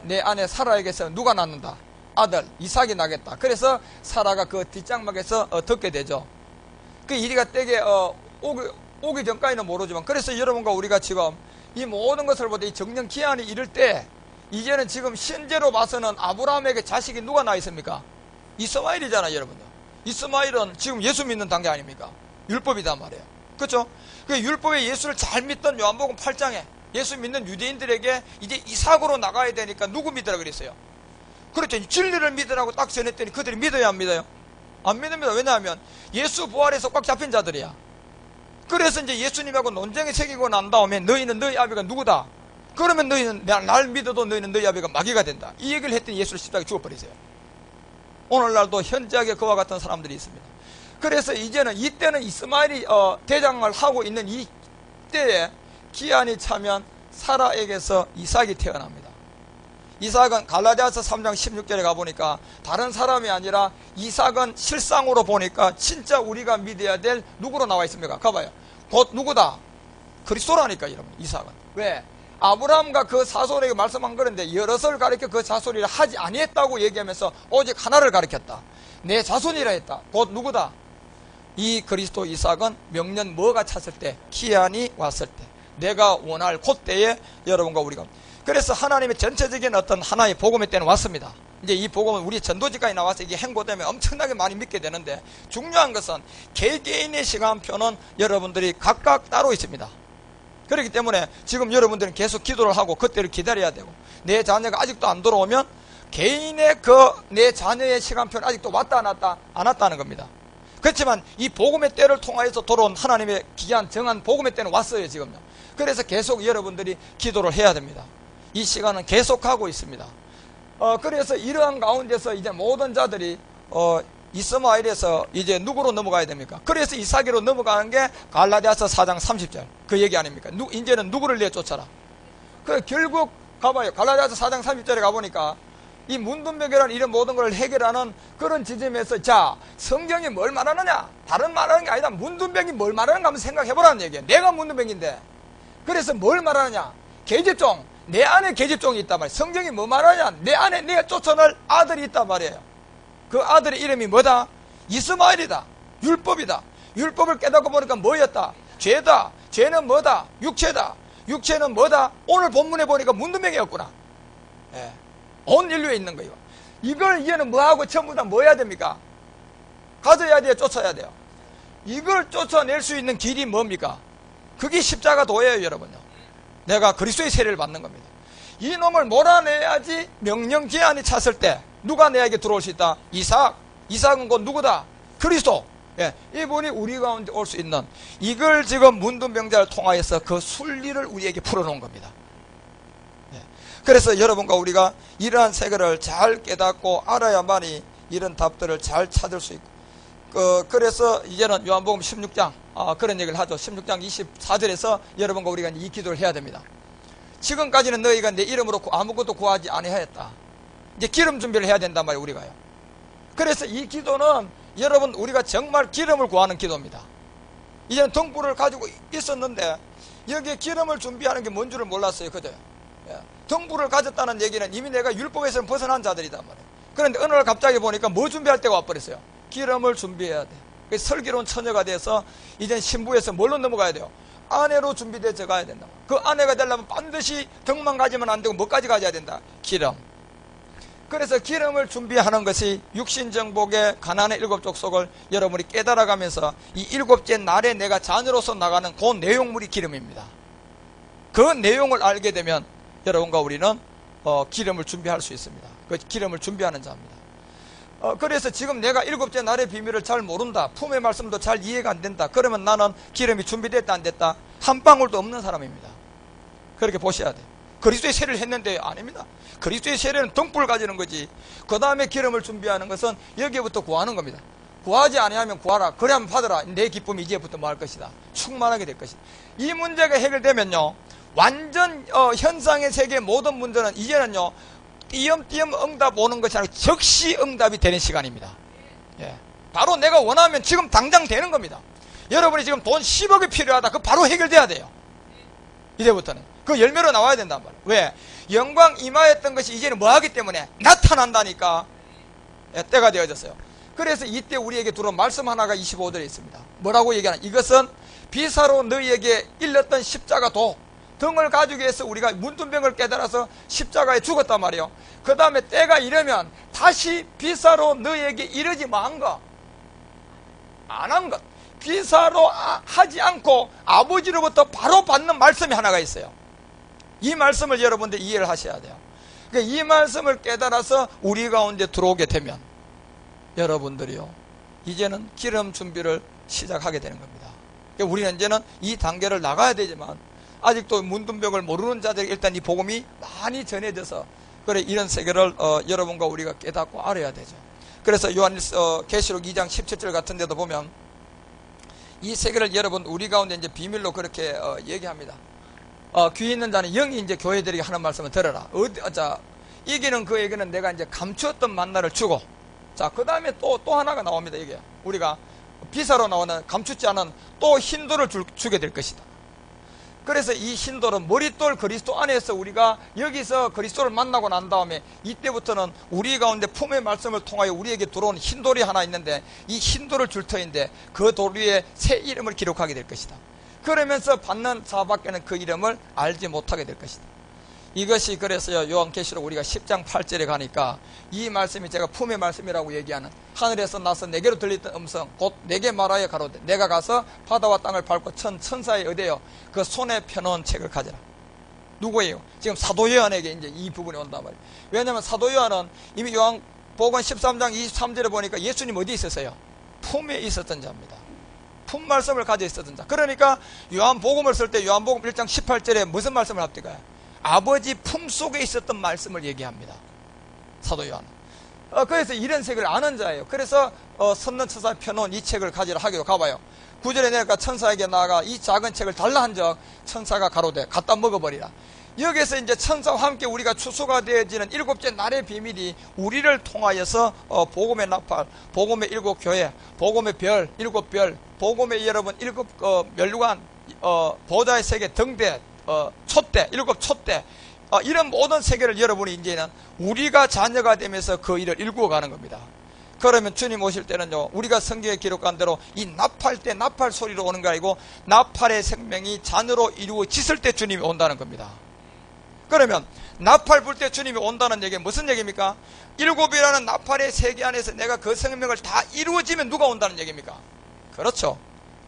Speaker 1: 내 아내 사라에게서 누가 낳는다? 아들 이삭이 나겠다. 그래서 사라가 그 뒷장막에서 듣게 되죠. 그 일이가 때게 오기 전까지는 모르지만, 그래서 여러분과 우리가 지금 이 모든 것을 보되 이 정령 기한이 이를 때, 이제는 지금 현재로 봐서는 아브라함에게 자식이 누가 나 있습니까? 이스마엘이잖아요, 여러분들. 이스마엘은 지금 예수 믿는 단계 아닙니까? 율법이단 말이에요. 그렇죠? 그 율법의 예수를 잘 믿던 요한복음 8장에 예수 믿는 유대인들에게 이제 이삭으로 나가야 되니까 누구 믿으라 그랬어요? 그렇죠. 진리를 믿으라고 딱 전했더니 그들이 믿어야 안 믿어요? 안 믿습니다. 왜냐하면 예수 부활에서 꽉 잡힌 자들이야. 그래서 이제 예수님하고 논쟁이 생기고 난 다음에 너희는 너희 아비가 누구다? 그러면 너희는 날 믿어도 너희는 너희 아비가 마귀가 된다. 이 얘기를 했더니 예수를 십자가에 죽어버리세요. 오늘날도 현저하게 그와 같은 사람들이 있습니다. 그래서 이제는 이때는 이스마엘이 대장을 하고 있는 이 때에 기한이 차면 사라에게서 이삭이 태어납니다. 이삭은 갈라디아서 3장 16절에 가보니까 다른 사람이 아니라 이삭은 실상으로 보니까 진짜 우리가 믿어야 될 누구로 나와 있습니까? 가봐요. 곧 누구다? 그리스도라니까 여러분. 이삭은. 왜? 아브라함과 그 사솔에게 말씀한 그런데 여럿을 가리켜 그 자손이라 하지 아니했다고 얘기하면서 오직 하나를 가리켰다. 내 자손이라 했다. 곧 누구다? 이 그리스도 이삭은 명년 뭐가 찼을 때, 기한이 왔을 때, 내가 원할 그때에 여러분과 우리가, 그래서 하나님의 전체적인 어떤 하나의 복음의 때는 왔습니다. 이제 이 복음은 우리 전도지까지 나와서 이게 행보되면 엄청나게 많이 믿게 되는데, 중요한 것은 개개인의 시간표는 여러분들이 각각 따로 있습니다. 그렇기 때문에 지금 여러분들은 계속 기도를 하고 그때를 기다려야 되고, 내 자녀가 아직도 안 돌아오면 개인의 내 자녀의 시간표는 아직도 왔다 안 왔다는 겁니다. 그렇지만 이 복음의 때를 통하여서 돌아온 하나님의 기한 정한 복음의 때는 왔어요, 지금요. 그래서 계속 여러분들이 기도를 해야 됩니다. 이 시간은 계속하고 있습니다. 그래서 이러한 가운데서 이제 모든 자들이 이스마엘에서 이제 누구로 넘어가야 됩니까? 그래서 이삭으로 넘어가는 게 갈라디아서 4장 30절 그 얘기 아닙니까? 이제는 누구를 내쫓아라. 결국 가봐요. 갈라디아서 4장 30절에 가보니까 이 문둥병이라는 이런 모든 걸 해결하는 그런 지점에서, 자, 성경이 뭘 말하느냐? 다른 말하는 게 아니다. 문둥병이 뭘 말하는가 한번 생각해보라는 얘기예요. 내가 문둥병인데. 그래서 뭘 말하느냐? 계집종. 내 안에 계집종이 있단 말이에요. 성경이 뭐 말하냐? 내 안에 내가 쫓아낼 아들이 있단 말이에요. 그 아들의 이름이 뭐다? 이스마엘이다. 율법이다. 율법을 깨닫고 보니까 뭐였다? 죄다. 죄는 뭐다? 육체다. 육체는 뭐다? 오늘 본문에 보니까 문둥병이었구나. 예. 온 인류에 있는 거예요. 이걸 이제는 뭐하고 전부 다 뭐 해야 됩니까? 가져야 돼요? 쫓아야 돼요? 이걸 쫓아낼 수 있는 길이 뭡니까? 그게 십자가 도예요, 여러분요. 내가 그리스도의 세례를 받는 겁니다. 이 놈을 몰아내야지 명령 기한이 찼을 때 누가 내에게 들어올 수 있다? 이삭은 곧 누구다? 그리스도. 예, 이분이 우리 가운데 올 수 있는, 이걸 지금 문둥병자를 통하여서 그 순리를 우리에게 풀어놓은 겁니다. 예, 그래서 여러분과 우리가 이러한 세계를 잘 깨닫고 알아야만이 이런 답들을 잘 찾을 수 있고, 그래서 이제는 요한복음 16장 그런 얘기를 하죠. 16장 24절에서 여러분과 우리가 이 기도를 해야 됩니다. 지금까지는 너희가 내 이름으로 아무것도 구하지 아니하였다. 이제 기름 준비를 해야 된단 말이에요, 우리가요. 그래서 이 기도는 여러분, 우리가 정말 기름을 구하는 기도입니다. 이제는 등불을 가지고 있었는데 여기에 기름을 준비하는 게 뭔 줄을 몰랐어요. 그죠? 예. 등불을 가졌다는 얘기는 이미 내가 율법에서 벗어난 자들이단 말이에요. 그런데 어느 날 갑자기 보니까 뭐 준비할 때가 와버렸어요? 기름을 준비해야 돼. 그래서 슬기로운 처녀가 돼서 이젠 신부에서 뭘로 넘어가야 돼요? 아내로 준비되어 가야 된다. 그 아내가 되려면 반드시 등만 가지면 안 되고 뭐까지 가져야 된다? 기름. 그래서 기름을 준비하는 것이 육신정복의 가난의 일곱 족속을 여러분이 깨달아가면서 이 일곱째 날에 내가 자녀로서 나가는 그 내용물이 기름입니다. 그 내용을 알게 되면 여러분과 우리는 기름을 준비할 수 있습니다. 그 기름을 준비하는 자입니다. 그래서 지금 내가 일곱째 날의 비밀을 잘 모른다, 품의 말씀도 잘 이해가 안 된다, 그러면 나는 기름이 준비됐다 안 됐다? 한 방울도 없는 사람입니다. 그렇게 보셔야 돼요. 그리스도의 세례를 했는데 아닙니다. 그리스도의 세례는 등불 가지는 거지, 그 다음에 기름을 준비하는 것은 여기에부터 구하는 겁니다. 구하지 아니하면 구하라. 그래야만 받아라. 내 기쁨이 이제부터 뭐 할 것이다? 충만하게 될 것이다. 이 문제가 해결되면요, 완전 현상의 세계의 모든 문제는 이제는요, 띄엄띄엄 응답 오는 것이 아니라 즉시 응답이 되는 시간입니다. 예. 바로 내가 원하면 지금 당장 되는 겁니다. 여러분이 지금 돈 10억이 필요하다. 그거 바로 해결돼야 돼요. 이제부터는. 그 열매로 나와야 된단 말이에요. 왜? 영광 임하였던 것이 이제는 뭐 하기 때문에? 나타난다니까. 예, 때가 되어졌어요. 그래서 이때 우리에게 들어온 말씀 하나가 25절에 있습니다. 뭐라고 얘기하나? 이것은 비사로 너희에게 일렀던 십자가도, 등을 가지기 위해서 우리가 문둥병을 깨달아서 십자가에 죽었단 말이에요. 그 다음에 때가 이르면 다시 비사로 너희에게 이르지 만 것, 안 한 것, 비사로 하지 않고 아버지로부터 바로 받는 말씀이 하나가 있어요. 이 말씀을 여러분들 이해를 하셔야 돼요. 그러니까 이 말씀을 깨달아서 우리 가운데 들어오게 되면 여러분들이요, 이제는 기름 준비를 시작하게 되는 겁니다. 그러니까 우리는 이제는 이 단계를 나가야 되지만 아직도 문둥병을 모르는 자들에게 일단 이 복음이 많이 전해져서, 그래, 이런 세계를 여러분과 우리가 깨닫고 알아야 되죠. 그래서 요한일서 계시록 2장 17절 같은 데도 보면 이 세계를 여러분 우리 가운데 이제 비밀로 그렇게 얘기합니다. 귀 있는 자는 영이 이제 교회들에게 하는 말씀을 들어라. 자, 이기는 그에게는 내가 이제 감추었던 만나를 주고, 자, 그 다음에 또 하나가 나옵니다. 이게 우리가 비사로 나오는 감추지 않은 또 흰돌을 주게 될 것이다. 그래서 이 흰돌은 머릿돌 그리스도 안에서 우리가 여기서 그리스도를 만나고 난 다음에 이때부터는 우리 가운데 품의 말씀을 통하여 우리에게 들어온 흰돌이 하나 있는데, 이 흰돌을 줄 터인데 그 돌 위에 새 이름을 기록하게 될 것이다. 그러면서 받는 자밖에는 그 이름을 알지 못하게 될 것이다. 이것이 그래서요, 요한계시록 우리가 10장 8절에 가니까 이 말씀이 제가 품의 말씀이라고 얘기하는, 하늘에서 나서 내게로 들렸던 음성 곧 내게 말하여 가로되 내가 가서 바다와 땅을 밟고 천사에 의대어 그 손에 펴놓은 책을 가져라. 누구예요? 지금 사도 요한에게 이제 이 부분이 온단 말이에요. 왜냐하면 사도 요한은 이미 요한복음 13장 23절에 보니까 예수님 어디 있었어요? 품에 있었던 자입니다. 품 말씀을 가지고 있었던 자. 그러니까 요한복음을 쓸 때 요한복음 1장 18절에 무슨 말씀을 합니까? 아버지 품 속에 있었던 말씀을 얘기합니다. 사도 요한은. 그래서 이런 색을 아는 자예요. 그래서 선는 천사에 펴놓은 이 책을 가지러 하기로 가봐요. 9절에 내가 천사에게 나아가 이 작은 책을 달라 한적 천사가 가로되 갖다 먹어버리라. 여기서 이제 천사와 함께 우리가 추수가 되어지는 일곱째 날의 비밀이 우리를 통하여서 복음의 나팔, 복음의 일곱 교회, 복음의 별, 일곱 별, 복음의 여러분 일곱 멸류관, 보좌의 세계 등대, 촛대, 일곱 촛대, 이런 모든 세계를 여러분이 이제는 우리가 자녀가 되면서 그 일을 일구어 가는 겁니다. 그러면 주님 오실 때는요, 우리가 성경에 기록한 대로 이 나팔 때 나팔 소리로 오는 게 아니고 나팔의 생명이 자녀로 이루어졌을 때 주님이 온다는 겁니다. 그러면 나팔 불 때 주님이 온다는 얘기는 무슨 얘기입니까? 일곱이라는 나팔의 세계 안에서 내가 그 생명을 다 이루어지면 누가 온다는 얘기입니까? 그렇죠.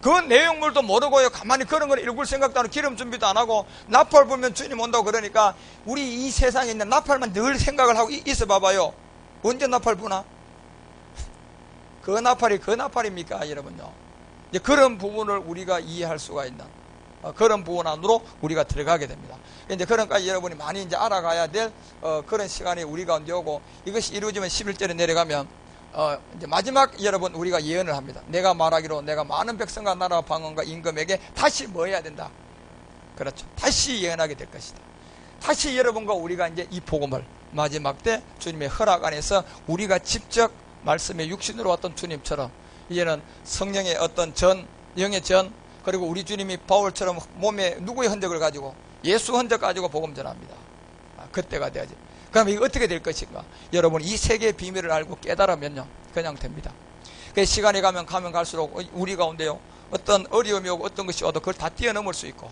Speaker 1: 그 내용물도 모르고요, 가만히 그런 걸 읽을 생각도 안 하고 기름 준비도 안 하고 나팔 불면 주님 온다고 그러니까 우리 이 세상에 있는 나팔만 늘 생각을 하고 있어 봐봐요. 언제 나팔 부나? 그 나팔이 그 나팔입니까, 여러분요? 이제 그런 부분을 우리가 이해할 수가 있는 그런 부분 안으로 우리가 들어가게 됩니다. 이제 그런까지 여러분이 많이 이제 알아가야 될 그런 시간이 우리 가운데 오고, 이것이 이루어지면 11절에 내려가면 이제 마지막 여러분 우리가 예언을 합니다. 내가 말하기로 내가 많은 백성과 나라와 방언과 임금에게 다시 뭐 해야 된다? 그렇죠. 다시 예언하게 될 것이다. 다시 여러분과 우리가 이제 이 복음을 마지막 때 주님의 허락 안에서 우리가 직접 말씀의 육신으로 왔던 주님처럼 이제는 성령의 어떤 영의 그리고 우리 주님이 바울처럼 몸에 누구의 흔적을 가지고 예수 흔적 가지고 복음 전합니다. 그때가 돼야지. 그럼 이거 어떻게 될 것인가? 여러분 이 세계의 비밀을 알고 깨달으면요 그냥 됩니다. 시간이 가면 갈수록 우리 가운데요 어떤 어려움이 오고 어떤 것이 와도 그걸 다 뛰어넘을 수 있고,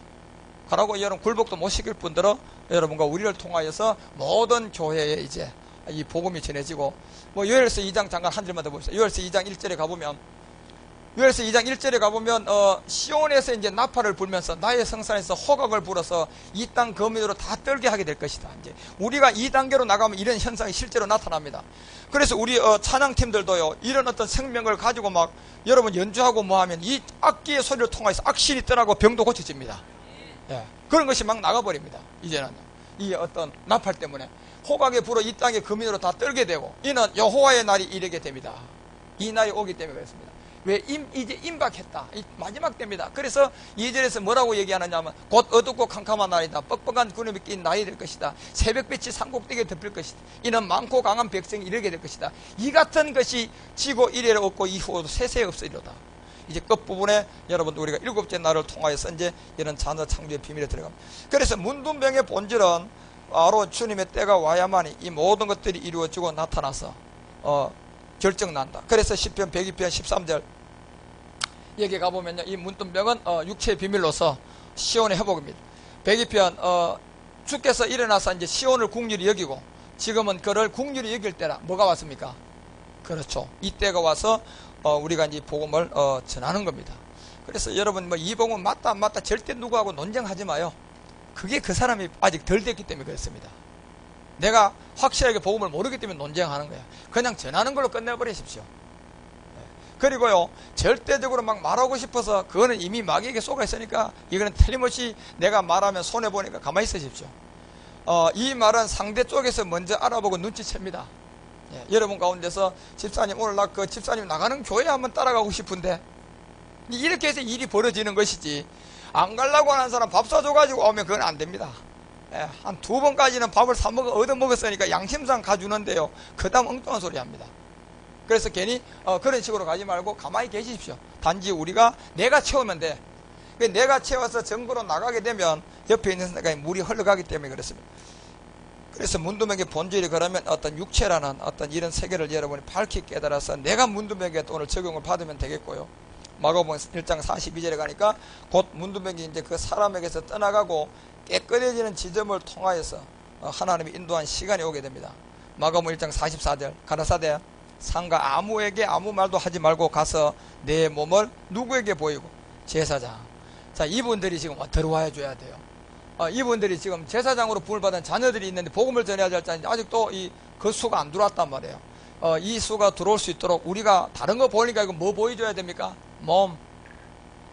Speaker 1: 그러고 여러분 굴복도 못 시킬 뿐더러 여러분과 우리를 통하여서 모든 교회에 이제 이 복음이 전해지고, 뭐 요엘서 2장 잠깐 한 절만 더 봅시다. 요엘서 2장 1절에 가보면 시온에서 이제 나팔을 불면서 나의 성산에서 호각을 불어서 이 땅 거민으로 다 떨게 하게 될 것이다. 이제 우리가 이 단계로 나가면 이런 현상이 실제로 나타납니다. 그래서 우리 찬양팀들도요 이런 어떤 생명을 가지고 막 여러분 연주하고 뭐 하면 이 악기의 소리를 통해서 악신이 떠나고 병도 고쳐집니다. 예, 그런 것이 막 나가버립니다. 이제는 이 어떤 나팔 때문에 호각에 불어 이 땅의 거민으로 다 떨게 되고, 이는 여호와의 날이 이르게 됩니다. 이 날이 오기 때문에 그렇습니다. 왜 이제 임박했다. 마지막 때입니다. 그래서 2절에서 뭐라고 얘기하느냐 하면 곧 어둡고 캄캄한 날이다. 뻑뻑한 구름이 낀 날이 될 것이다. 새벽빛이 산꼭대기에 덮일 것이다. 이는 많고 강한 백성이 이르게 될 것이다. 이 같은 것이 지고 이래로 없고 이후에도 세세 없으리로다. 이제 끝부분에 여러분 우리가 일곱째 날을 통하여서 이제 이런 자녀 창조의 비밀에 들어갑니다. 그래서 문둥병의 본질은 바로 주님의 때가 와야만이 이 모든 것들이 이루어지고 나타나서 결정난다. 그래서 시편 102편 13절 여기 가보면요 이 문둥병은 육체의 비밀로서 시온의 회복입니다. 102편 주께서 일어나서 이제 시온을 국률이 여기고, 지금은 그를 국률이 여길 때라 뭐가 왔습니까? 그렇죠. 이때가 와서 우리가 이제 복음을 전하는 겁니다. 그래서 여러분 뭐 이 복음 맞다 안 맞다 절대 누구하고 논쟁하지 마요. 그게 그 사람이 아직 덜 됐기 때문에 그렇습니다. 내가 확실하게 복음을 모르기 때문에 논쟁하는 거야. 그냥 전하는 걸로 끝내버리십시오. 그리고요 절대적으로 막 말하고 싶어서 그거는 이미 마귀에게 속아 있으니까 이거는 틀림없이 내가 말하면 손해보니까 가만히 있으십시오. 이 말은 상대 쪽에서 먼저 알아보고 눈치챕니다. 여러분 가운데서 집사님 오늘 나 그 집사님 나가는 교회 한번 따라가고 싶은데, 이렇게 해서 일이 벌어지는 것이지 안 가려고 하는 사람 밥 사줘가지고 오면 그건 안 됩니다. 한 2번까지는 밥을 얻어먹었으니까 양심상 가주는데요 그 다음 엉뚱한 소리 합니다. 그래서 괜히 그런 식으로 가지 말고 가만히 계십시오. 단지 우리가 내가 채우면 돼. 내가 채워서 전구로 나가게 되면 옆에 있는 사람이 물이 흘러가기 때문에 그렇습니다. 그래서 문둥병의 본질이 그러면 어떤 육체라는 어떤 이런 세계를 여러분이 밝히 깨달아서 내가 문둥병에게 오늘 적용을 받으면 되겠고요. 마가복음 1장 42절에 가니까 곧 문둥병이 이제 그 사람에게서 떠나가고 깨끗해지는 지점을 통하여서 하나님이 인도한 시간이 오게 됩니다. 마가복음 1장 44절 가라사대 상가 아무에게 아무 말도 하지 말고 가서 내 몸을 누구에게 보이고 제사장. 자, 이분들이 지금 들어와야 줘야 돼요. 이분들이 지금 제사장으로 부름을 받은 자녀들이 있는데 복음을 전해야 될 자인데 아직도 그 수가 안 들어왔단 말이에요. 이 수가 들어올 수 있도록 우리가 다른 거 보니까 이거 뭐 보여줘야 됩니까? 몸.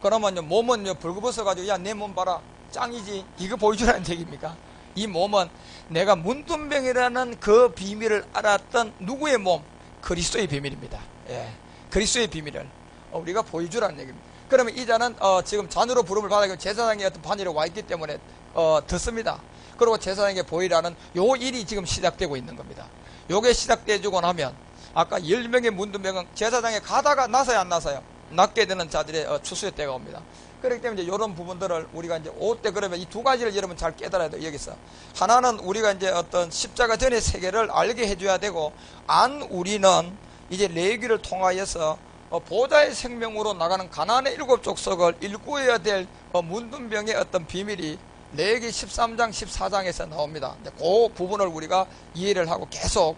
Speaker 1: 그러면요 몸은요 벌거벗어가지고 야 내 몸 봐라 짱이지 이거 보여주라는 얘기입니까? 이 몸은 내가 문둥병이라는 그 비밀을 알았던 누구의 몸? 그리스도의 비밀입니다. 예, 그리스도의 비밀을 우리가 보여주라는 얘기입니다. 그러면 이 자는 지금 잔으로 부름을 받아서 제사장의 어떤 반열에 와 있기 때문에 듣습니다. 그리고 제사장에게 보이라는 요 일이 지금 시작되고 있는 겁니다. 요게 시작되고 나면 아까 10명의 문둥병은 제사장에 가다가 나서야 안 나서요? 낫게 되는 자들의 추수의 때가 옵니다. 그렇기 때문에 이제 이런 부분들을 우리가 이제 올 때 그러면 이 두 가지를 여러분 잘 깨달아야 돼요. 여기서 하나는 우리가 이제 어떤 십자가 전의 세계를 알게 해줘야 되고, 우리는 이제 레위기를 통하여서 보좌의 생명으로 나가는 가나안의 7족속을 일구어야 될 문둥병의 어떤 비밀이 레위기 13장 14장에서 나옵니다. 그 부분을 우리가 이해를 하고 계속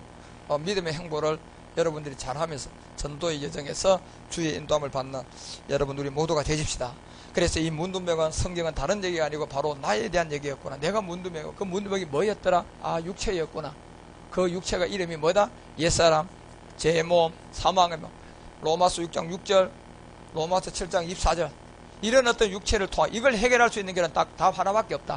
Speaker 1: 믿음의 행보를 여러분들이 잘하면서 전도의 여정에서 주의 인도함을 받는 여러분 우리 모두가 되십시다. 그래서 이 문둥병은 성경은 다른 얘기가 아니고 바로 나에 대한 얘기였구나. 내가 문둥병이고 그 문둥병이 뭐였더라? 아, 육체였구나. 그 육체가 이름이 뭐다? 옛사람, 제 몸, 사망의 몸. 로마서 6장 6절, 로마서 7장 24절. 이런 어떤 육체를 통한 이걸 해결할 수 있는 길은 딱 답 하나밖에 없다.